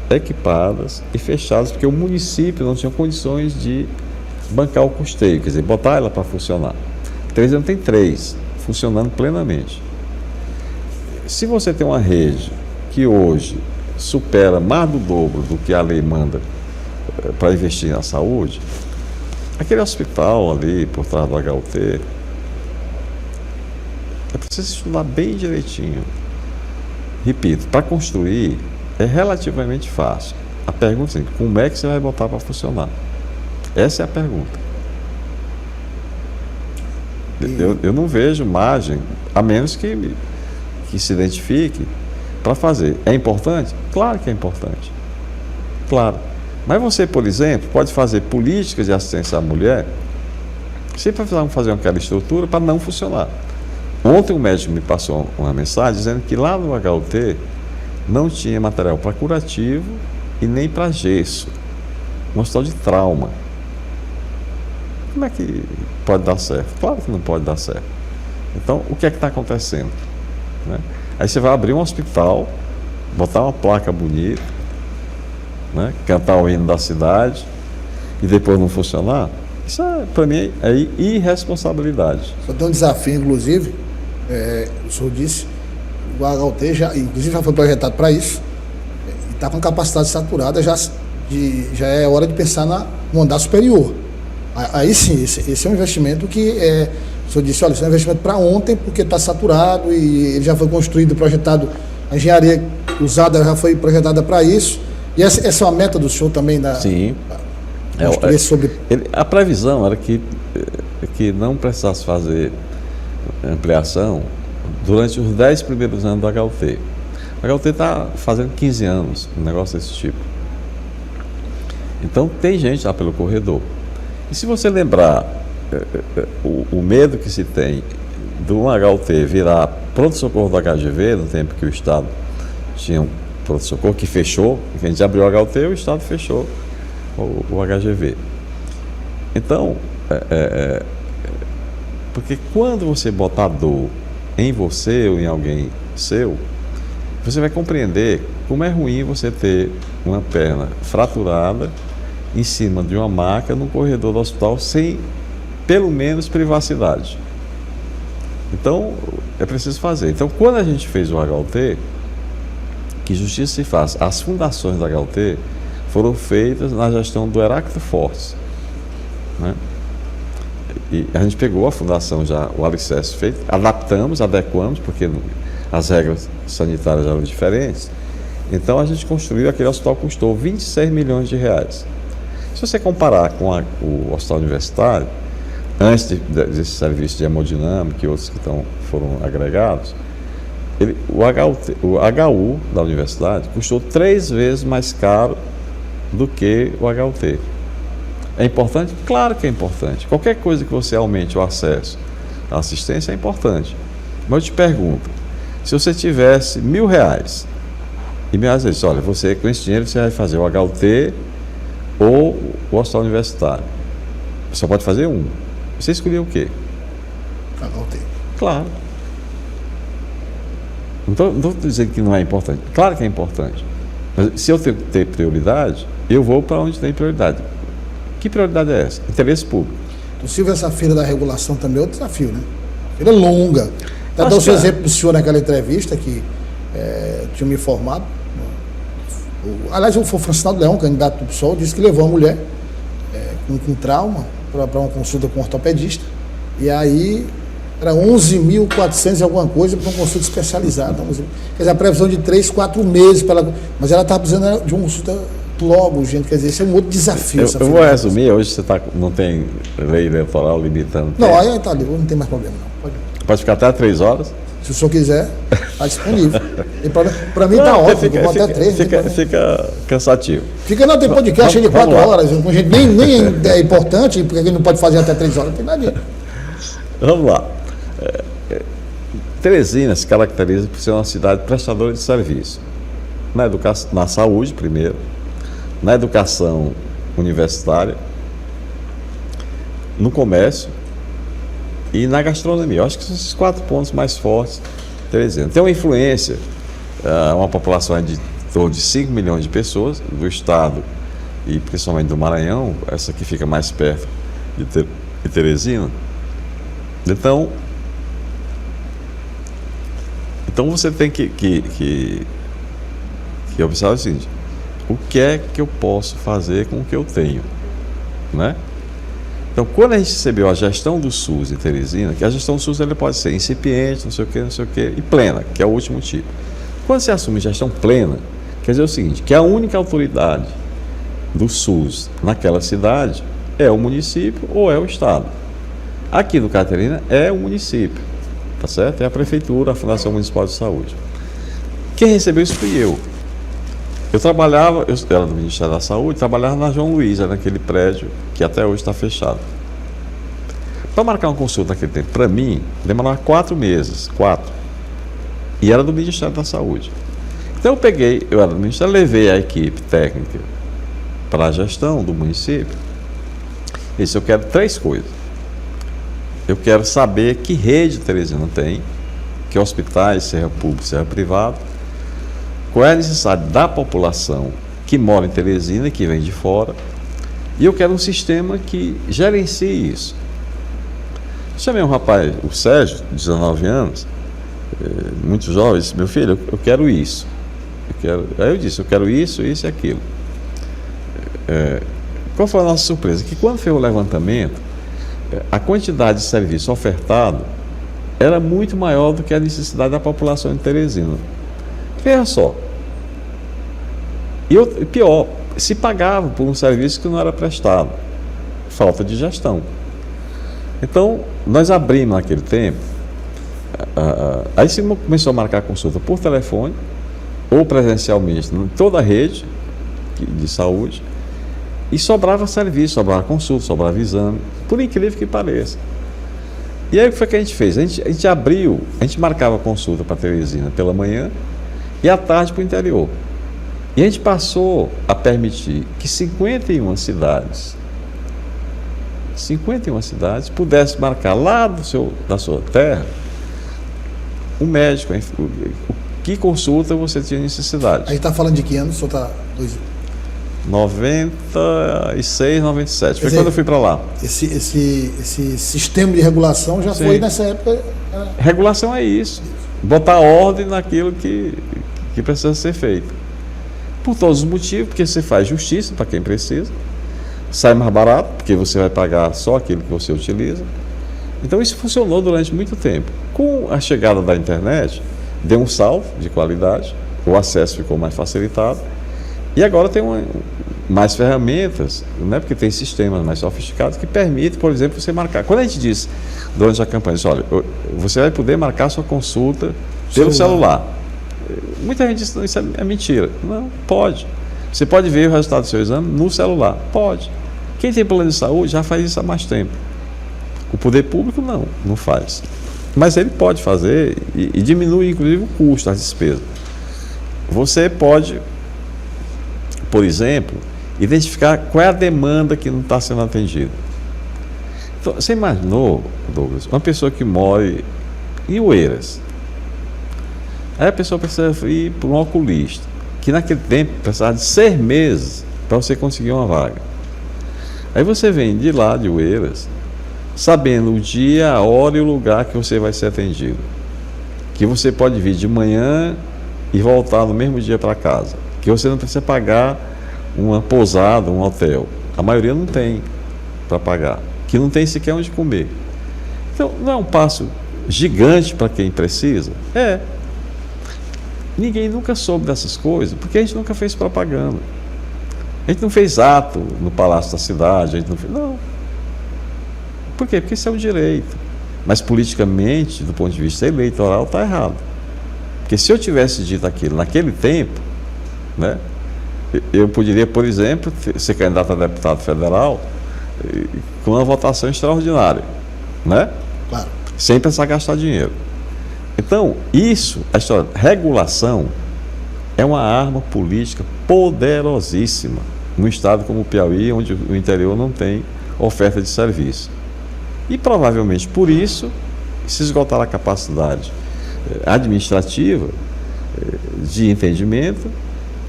equipadas e fechadas, porque o município não tinha condições de bancar o custeio, quer dizer, botar ela para funcionar. Teresina tem 3, funcionando plenamente. Se você tem uma rede que hoje supera mais do dobro do que a lei manda para investir na saúde, aquele hospital ali por trás do HUT, é preciso estudar bem direitinho. Repito, para construir é relativamente fácil. A pergunta é: como é que você vai botar para funcionar? Essa é a pergunta. Eu não vejo margem, a menos que se identifique para fazer. É importante? Claro que é importante. Claro. Mas você, por exemplo, pode fazer políticas de assistência à mulher sem precisar fazer aquela estrutura para não funcionar. Ontem um médico me passou uma mensagem dizendo que lá no HUT não tinha material para curativo e nem para gesso. Um hospital de trauma. Como é que pode dar certo? Claro que não pode dar certo. Então, o que é que está acontecendo? Né? Aí você vai abrir um hospital, botar uma placa bonita, né? Cantar o hino da cidade e depois não funcionar. Isso, para mim, é irresponsabilidade. Só tem um desafio, inclusive, o senhor disse, o HUT já foi projetado para isso, e está com capacidade saturada, já é hora de pensar no andar superior. Aí sim, esse é um investimento que o senhor disse, olha, isso é um investimento para ontem, porque está saturado e ele já foi construído, projetado, a engenharia usada já foi projetada para isso. E essa é uma meta do senhor também? Sim. A previsão era que não precisasse fazer ampliação durante os 10 primeiros anos do HUT. O HUT está fazendo 15 anos, um negócio desse tipo. Então tem gente lá pelo corredor. E se você lembrar o medo que se tem do HUT virar pronto-socorro do HGV, no tempo que o Estado tinha um pronto-socorro que fechou, que a gente abriu o HUT e o Estado fechou o HGV. Então, porque quando você botar dor em você ou em alguém seu, você vai compreender como é ruim você ter uma perna fraturada em cima de uma maca no corredor do hospital sem, pelo menos, privacidade. Então, é preciso fazer. Então, quando a gente fez o HUT, que justiça se faz, as fundações do HUT foram feitas na gestão do Heráclito Fortes, né? E a gente pegou a fundação já, o alicerce feito, adaptamos, adequamos, porque as regras sanitárias eram diferentes. Então a gente construiu, aquele hospital custou 26 milhões de reais. Se você comparar com o hospital universitário, antes desse serviço de hemodinâmica e outros que foram agregados, o HU da universidade custou 3 vezes mais caro do que o HUT. É importante? Claro que é importante. Qualquer coisa que você aumente o acesso à assistência é importante. Mas eu te pergunto, se você tivesse R$1.000 e R$1.000 diz, olha, você com esse dinheiro você vai fazer o HUT ou o hospital universitário. Você só pode fazer um. Você escolheu o quê? HUT. Claro. Não estou dizendo que não é importante. Claro que é importante. Mas se eu tenho que ter prioridade, eu vou para onde tem prioridade. Que prioridade é essa? Interesse público. Então, Silvio, essa feira da regulação também é outro desafio, né? Feira longa. Até dar o seu exemplo do senhor naquela entrevista que tinha me informado. Aliás, o Francinaldo Leão, candidato do PSOL, disse que levou a mulher com trauma para uma consulta com um ortopedista. E aí era 11.400 e alguma coisa para uma consulta especializada. Quer dizer, a previsão de 3, 4 meses para ela. Mas ela estava precisando de uma consulta logo, gente. Quer dizer, esse é um outro desafio. Eu vou resumir, hoje você não tem lei eleitoral limitando. Não, aí está livre, não tem mais problema, não. Pode ficar até 3 horas. Se o senhor quiser, está disponível. Para mim está ótimo, vou até 3. Fica cansativo. Não, tem podcast de 4 horas, gente, nem é importante, porque a gente não pode fazer até 3 horas, não tem nada. Vamos lá. Teresina se caracteriza por ser uma cidade prestadora de serviço. Na saúde, primeiro, na educação universitária, no comércio e na gastronomia. Eu acho que são esses 4 pontos mais fortes de Teresina. Tem uma influência, uma população de torno de 5 milhões de pessoas do estado e principalmente do Maranhão, essa que fica mais perto de Teresina. Então você tem que observar o seguinte: o que é que eu posso fazer com o que eu tenho, né? Então, quando a gente recebeu a gestão do SUS em Teresina, que a gestão do SUS ele pode ser incipiente, não sei o quê, e plena, que é o último tipo. Quando você assume gestão plena, quer dizer o seguinte, que a única autoridade do SUS naquela cidade é o município ou é o estado. Aqui no Caterina é o município, tá certo? É a prefeitura, a Fundação Municipal de Saúde. Quem recebeu isso fui eu. Eu era do Ministério da Saúde, trabalhava na João Luiz, naquele prédio que até hoje está fechado. Para marcar uma consulta naquele tempo, para mim, demorava 4 meses, 4. E era do Ministério da Saúde. Então eu era do Ministério, levei a equipe técnica para a gestão do município. E disse, eu quero 3 coisas. Eu quero saber que rede Teresina tem, que hospitais, seja público, seja privado, qual é a necessidade da população que mora em Teresina e que vem de fora, e eu quero um sistema que gerencie isso. Chamei um rapaz, o Sérgio, de 19 anos, muito jovem, disse, meu filho, eu quero isso. Aí eu disse, eu quero isso, isso e aquilo. Qual foi a nossa surpresa? Que quando fez o levantamento, a quantidade de serviço ofertado era muito maior do que a necessidade da população de Teresina. Veja só. E pior, se pagava por um serviço que não era prestado. Falta de gestão. Então, nós abrimos naquele tempo, aí se começou a marcar consulta por telefone ou presencialmente em toda a rede de saúde, e sobrava serviço, sobrava consulta, sobrava exame, por incrível que pareça. E aí o que foi que a gente fez? A gente abriu, a gente marcava consulta para Teresina pela manhã e à tarde para o interior. E a gente passou a permitir que 51 cidades pudessem marcar lá da sua terra um médico, que consulta você tinha necessidade. A gente está falando de que ano? O senhor está... 96, 97. Foi quando eu fui para lá. Esse sistema de regulação já Sim. Foi nessa época. Regulação é isso. Botar ordem naquilo que precisa ser feito. Por todos os motivos, porque você faz justiça para quem precisa, sai mais barato, porque você vai pagar só aquilo que você utiliza. Então isso funcionou durante muito tempo. Com a chegada da internet, deu um salto de qualidade, o acesso ficou mais facilitado. E agora tem mais ferramentas, né? Porque tem sistemas mais sofisticados que permitem, por exemplo, você marcar. Quando a gente diz durante a campanha, olha, você vai poder marcar sua consulta pelo celular. Muita gente diz, isso é mentira. Não, pode. Você pode ver o resultado do seu exame no celular. Pode. Quem tem plano de saúde já faz isso há mais tempo. O poder público não faz. Mas ele pode fazer e diminui, inclusive, o custo, as despesas. Você pode, por exemplo, identificar qual é a demanda que não está sendo atendida. Então, você imaginou, Douglas, uma pessoa que mora em Oeiras, aí a pessoa precisa ir para um oculista, que naquele tempo precisava de 6 meses para você conseguir uma vaga. Aí você vem de lá, de Oeiras, sabendo o dia, a hora e o lugar que você vai ser atendido. Que você pode vir de manhã e voltar no mesmo dia para casa. Que você não precisa pagar uma pousada, um hotel. A maioria não tem para pagar. Que não tem sequer onde comer. Então, não é um passo gigante para quem precisa? É. Ninguém nunca soube dessas coisas, porque a gente nunca fez propaganda. A gente não fez ato no Palácio da Cidade, a gente não fez... Não. Por quê? Porque isso é um direito. Mas politicamente, do ponto de vista eleitoral, está errado. Porque se eu tivesse dito aquilo naquele tempo, né, eu poderia, por exemplo, ser candidato a deputado federal com uma votação extraordinária, né? Claro. Sem precisar gastar dinheiro. Então, a história de regulação é uma arma política poderosíssima num estado como o Piauí, onde o interior não tem oferta de serviço. E provavelmente por isso se esgotar a capacidade administrativa de entendimento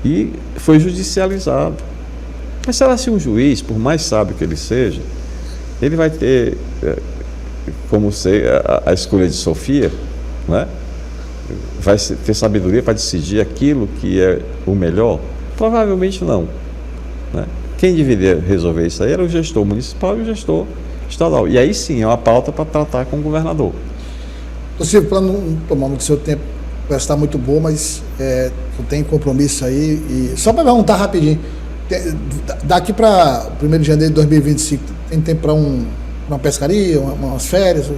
e foi judicializado. Mas será se um juiz, por mais sábio que ele seja, ele vai ter como ser a escolha de Sofia, né? Vai ter sabedoria para decidir aquilo que é o melhor? Provavelmente não, né? Quem deveria resolver isso aí era o gestor municipal e o gestor estadual. E aí sim é uma pauta para tratar com o governador. Silvio, para não tomar muito do seu tempo, vai estar muito boa, mas eu tenho compromisso aí. E só para perguntar rapidinho, daqui para 1º de janeiro de 2025, tem tempo para Uma pescaria, umas férias?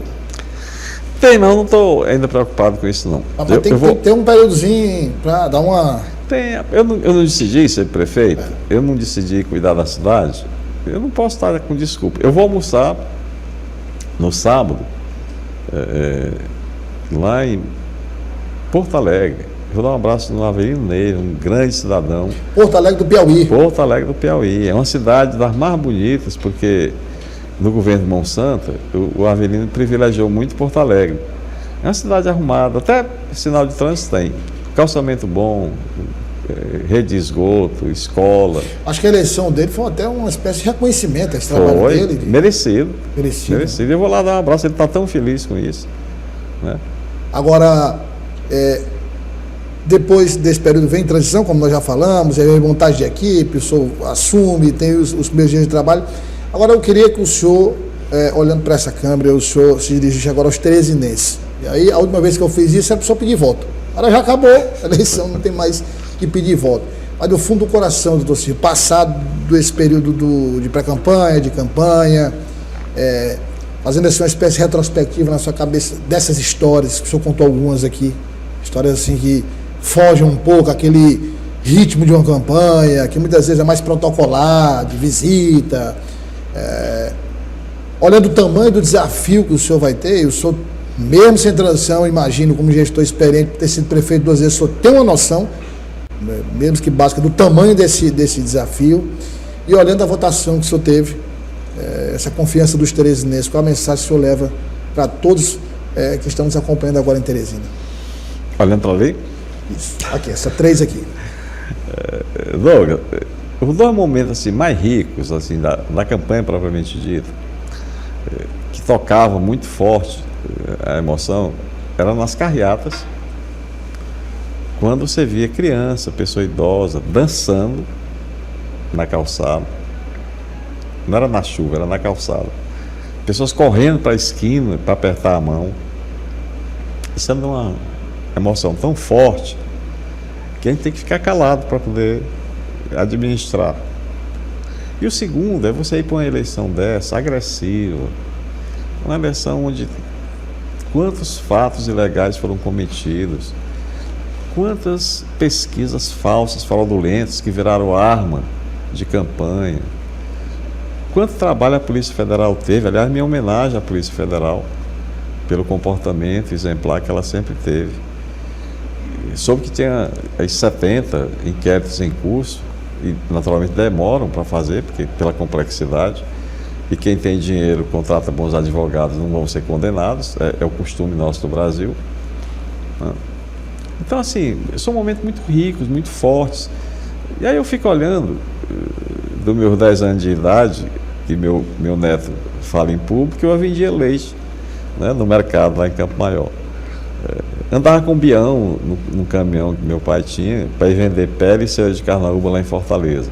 Tem, não estou ainda preocupado com isso, não. Mas tem que ter um períodozinho para dar uma... Eu não decidi ser prefeito, eu não decidi cuidar da cidade, eu não posso estar com desculpa. Eu vou almoçar no sábado, lá em Porto Alegre. Vou dar um abraço no Avelino Ney, um grande cidadão. Porto Alegre do Piauí. Porto Alegre do Piauí. É uma cidade das mais bonitas, porque no governo de Monsanto, o Avelino privilegiou muito Porto Alegre. É uma cidade arrumada, até sinal de trânsito tem. Calçamento bom, rede de esgoto, escola. Acho que a eleição dele foi até uma espécie de reconhecimento a esse trabalho dele. Merecido. Merecido. Eu vou lá dar um abraço, ele está tão feliz com isso. Né? Agora, depois desse período vem transição, como nós já falamos, aí vem montagem de equipe, o senhor assume, tem os primeiros dias de trabalho. Agora eu queria que o senhor, olhando para essa câmera, o senhor se dirigisse agora aos teresinenses. E aí, a última vez que eu fiz isso, era só pedir voto. Agora já acabou a eleição, não tem mais que pedir voto. Mas do fundo do coração, doutor Ciro, passado desse período de pré-campanha, de campanha, fazendo assim uma espécie de retrospectiva na sua cabeça dessas histórias, que o senhor contou algumas aqui, histórias assim que fogem um pouco aquele ritmo de uma campanha, que muitas vezes é mais protocolar, de visita. Olhando o tamanho do desafio que o senhor vai ter, e o senhor, mesmo sem transição, imagino, como gestor experiente, por ter sido prefeito 2 vezes, o senhor tem uma noção, mesmo que básica, do tamanho desse desafio, e olhando a votação que o senhor teve, essa confiança dos teresinenses, qual a mensagem que o senhor leva para todos que estão nos acompanhando agora em Teresina? Olhando para ali? Isso, aqui, essa 3 aqui. Douglas, os 2 momentos assim, mais ricos assim, da campanha propriamente dita, que tocavam muito forte a emoção, eram nas carreatas, quando você via criança, pessoa idosa, dançando na calçada. Não era na chuva, era na calçada. Pessoas correndo para a esquina para apertar a mão. Isso é uma emoção tão forte que a gente tem que ficar calado para poder administrar. E o segundo é você ir para uma eleição dessa, agressiva, uma eleição onde quantos fatos ilegais foram cometidos, quantas pesquisas falsas, fraudulentas, que viraram arma de campanha, quanto trabalho a Polícia Federal teve. Aliás, minha homenagem à Polícia Federal pelo comportamento exemplar que ela sempre teve. Soube que tinha 70 inquéritos em curso, e naturalmente demoram para fazer, porque pela complexidade, e quem tem dinheiro contrata bons advogados, não vão ser condenados, é o costume nosso do Brasil. Então, assim, são momentos muito ricos, muito fortes. E aí eu fico olhando, dos meus 10 anos de idade, que meu neto fala em público, eu vendia leite, né, no mercado lá em Campo Maior. Andava com bião no caminhão que meu pai tinha para ir vender pele e cera de carnaúba lá em Fortaleza.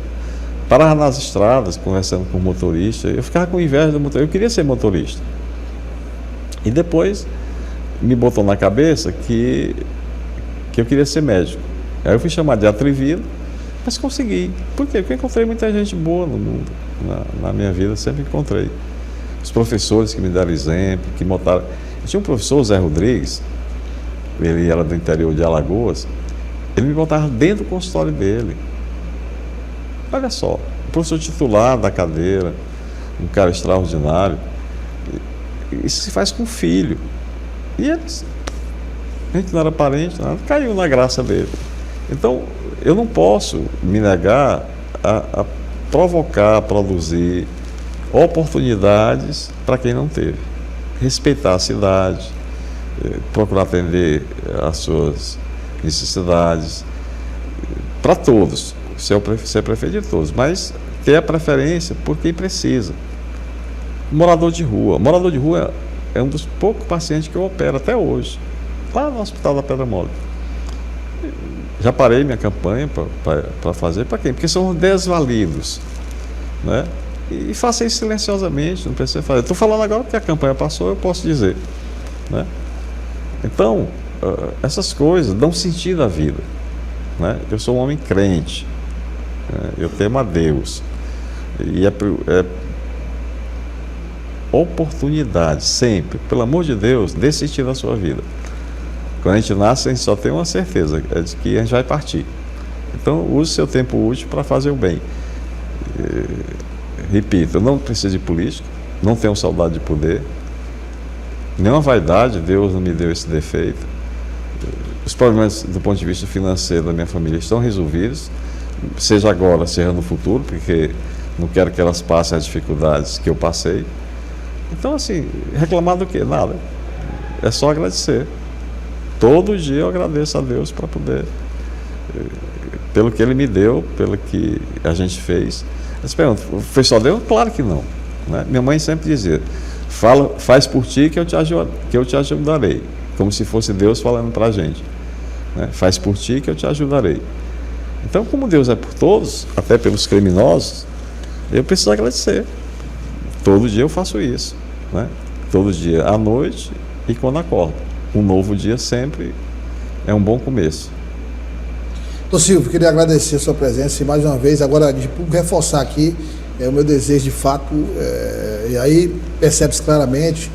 Parava nas estradas, conversando com o motorista, eu ficava com inveja do motorista, eu queria ser motorista. E depois me botou na cabeça que eu queria ser médico. Aí eu fui chamado de atrevido, mas consegui. Por quê? Porque eu encontrei muita gente boa no mundo, na minha vida, sempre encontrei. Os professores que me deram exemplo, que montaram... Eu tinha um professor, o Zé Rodrigues, ele era do interior de Alagoas, ele me botava dentro do consultório dele. Olha só, o professor titular da cadeira, um cara extraordinário. Isso se faz com filho. E eles, a gente não era parente, nada, caiu na graça dele. Então, eu não posso me negar a provocar, a produzir oportunidades para quem não teve. Respeitar a cidade, procurar atender às suas necessidades, para todos, ser prefeito de todos, mas ter a preferência por quem precisa. Morador de rua é um dos poucos pacientes que eu opero até hoje, lá no Hospital da Pedra Mole. Já parei minha campanha para fazer, para quem? Porque são desvalidos, né? E faça isso silenciosamente, não precisa fazer. Estou falando agora porque a campanha passou, eu posso dizer, né? Então, essas coisas dão sentido à vida, né? Eu sou um homem crente, né? Eu temo a Deus, e oportunidade, sempre. Pelo amor de Deus, dê sentido à sua vida. Quando a gente nasce, a gente só tem uma certeza, é de que a gente vai partir. Então, use seu tempo útil para fazer o bem. Repito, eu não preciso de política, não tenho saudade de poder, nenhuma vaidade, Deus não me deu esse defeito. Os problemas do ponto de vista financeiro da minha família estão resolvidos, seja agora, seja no futuro, porque não quero que elas passem as dificuldades que eu passei. Então, assim, reclamar do quê? Nada. É só agradecer. Todo dia eu agradeço a Deus para poder, pelo que Ele me deu, pelo que a gente fez. Você pergunta, foi só Deus? Claro que não. Né? Minha mãe sempre dizia, faz por ti que eu te ajudarei. Como se fosse Deus falando para a gente. Né? Faz por ti que eu te ajudarei. Então, como Deus é por todos, até pelos criminosos, eu preciso agradecer. Todo dia eu faço isso. Né? Todo dia à noite e quando acordo. Um novo dia sempre é um bom começo. Doutor Silvio, queria agradecer a sua presença e mais uma vez, agora de reforçar aqui o meu desejo de fato, e aí percebe-se claramente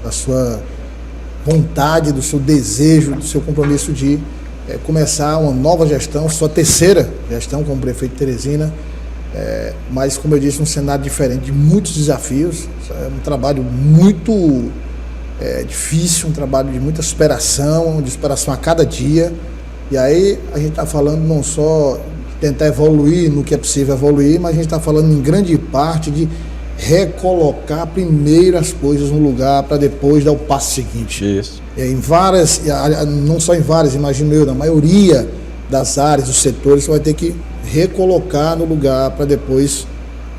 a sua vontade, do seu desejo, do seu compromisso de começar uma nova gestão, sua terceira gestão como prefeito de Teresina, mas como eu disse, um cenário diferente, de muitos desafios, é um trabalho muito difícil, um trabalho de muita superação, de superação a cada dia. E aí a gente está falando não só de tentar evoluir no que é possível evoluir, mas a gente está falando em grande parte de recolocar primeiro as coisas no lugar para depois dar o passo seguinte. Isso. Em várias, não só em várias, imagino eu, na maioria das áreas, dos setores, você vai ter que recolocar no lugar para depois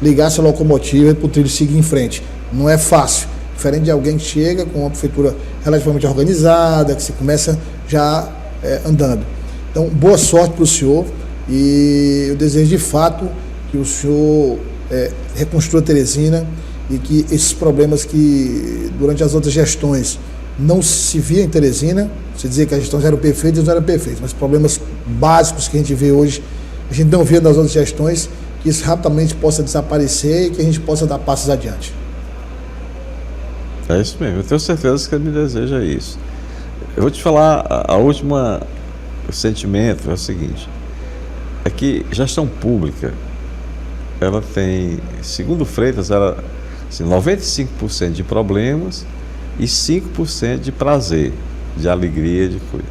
ligar essa locomotiva e para o trilho seguir em frente. Não é fácil. Diferente de alguém que chega com uma prefeitura relativamente organizada, que se começa já andando. Então, boa sorte para o senhor e eu desejo de fato que o senhor reconstrua Teresina e que esses problemas que durante as outras gestões não se via em Teresina, você dizia que as gestões eram perfeitas, eles não eram perfeitas, mas problemas básicos que a gente vê hoje, a gente não via nas outras gestões, que isso rapidamente possa desaparecer e que a gente possa dar passos adiante. É isso mesmo, eu tenho certeza que ele me deseja isso. Eu vou te falar, o sentimento é o seguinte, é que gestão pública, ela tem, segundo Freitas, assim, 95% de problemas e 5% de prazer, de alegria, de coisa.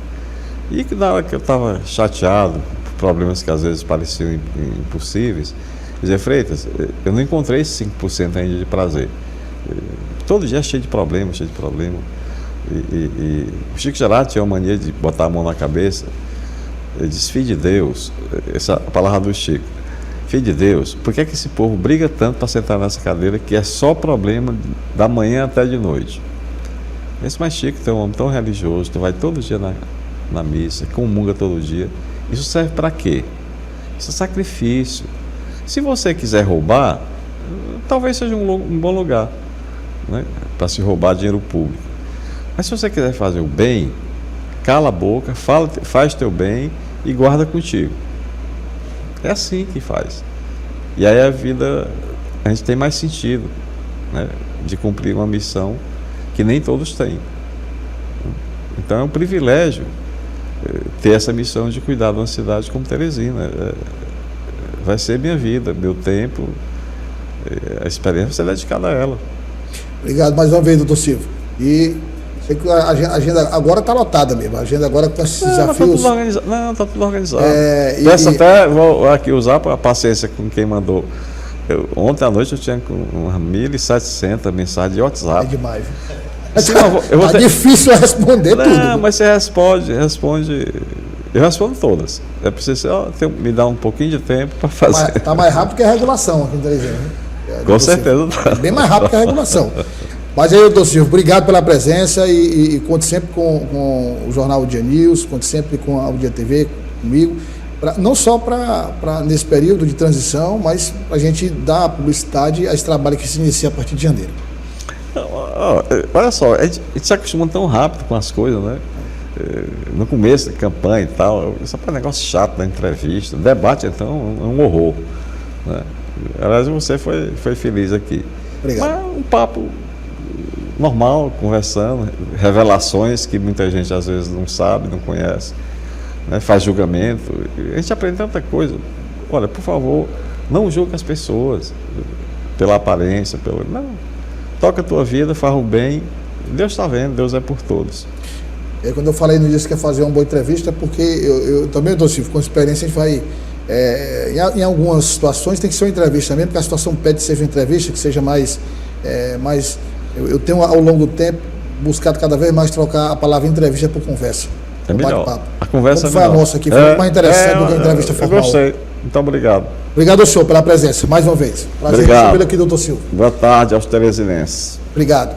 E que na hora que eu estava chateado por problemas que às vezes pareciam impossíveis, dizer, Freitas, eu não encontrei esse 5% ainda de prazer. Todo dia é cheio de problema, cheio de problema. E o Chico Gerardo tinha uma mania de botar a mão na cabeça. Ele disse, filho de Deus, essa é a palavra do Chico, filho de Deus, por que esse povo briga tanto para sentar nessa cadeira que é só problema da manhã até de noite? Esse mais Chico, tu é um homem tão religioso, tu vai todo dia na missa, comunga todo dia. Isso serve para quê? Isso é sacrifício. Se você quiser roubar, talvez seja um bom lugar, né, para se roubar dinheiro público. Mas se você quiser fazer o bem, cala a boca, faz teu bem e guarda contigo. É assim que faz. E aí a vida, a gente tem mais sentido, né, de cumprir uma missão que nem todos têm. Então é um privilégio ter essa missão de cuidar de uma cidade como Teresina. Vai ser minha vida, meu tempo, a experiência vai ser dedicada a ela. Obrigado mais uma vez, doutor Silvio. E sei que a agenda agora está lotada mesmo. A agenda agora com esses desafios. Está tudo organizado. Peço até, vou aqui usar a paciência com quem mandou. Ontem à noite eu tinha umas 1.700 mensagens de WhatsApp. É demais. Assim, é difícil responder tudo. Não, mas você responde. Eu respondo todas. É preciso me dar um pouquinho de tempo para fazer. Está mais rápido que a regulação aqui em Teresina. Com certeza. Bem mais rápido que a regulação. Mas aí, doutor Silvio, obrigado pela presença e conte sempre com o Jornal Dia News, conte sempre com a Dia TV, comigo, não só nesse período de transição, mas a gente dar publicidade a esse trabalho que se inicia a partir de janeiro. Olha só, a gente se acostuma tão rápido com as coisas, né? No começo da campanha e tal, isso é um negócio chato da entrevista, debate então é um horror, né? Aliás, você foi feliz aqui. Obrigado. Mas um papo normal, conversando, revelações que muita gente às vezes não sabe, não conhece, né? Faz julgamento. A gente aprende tanta coisa. Olha, por favor, não julgue as pessoas pela aparência, não. Toca a tua vida, faz o bem. Deus está vendo, Deus é por todos. Quando eu falei no dia que quer fazer uma boa entrevista, porque eu também estou assim, com experiência, a gente vai. Em algumas situações tem que ser uma entrevista mesmo, porque a situação pede que seja uma entrevista, que seja mais. Eu tenho, ao longo do tempo, buscado cada vez mais trocar a palavra entrevista por conversa. É melhor. Bate-papo. A conversa Como foi a nossa aqui, foi muito mais interessante do que a entrevista formal. Eu gostei. Muito obrigado. Obrigado ao senhor pela presença, mais uma vez. Prazer obrigado. recebê-lo aqui, doutor Silva. Boa tarde aos teresinenses. Obrigado.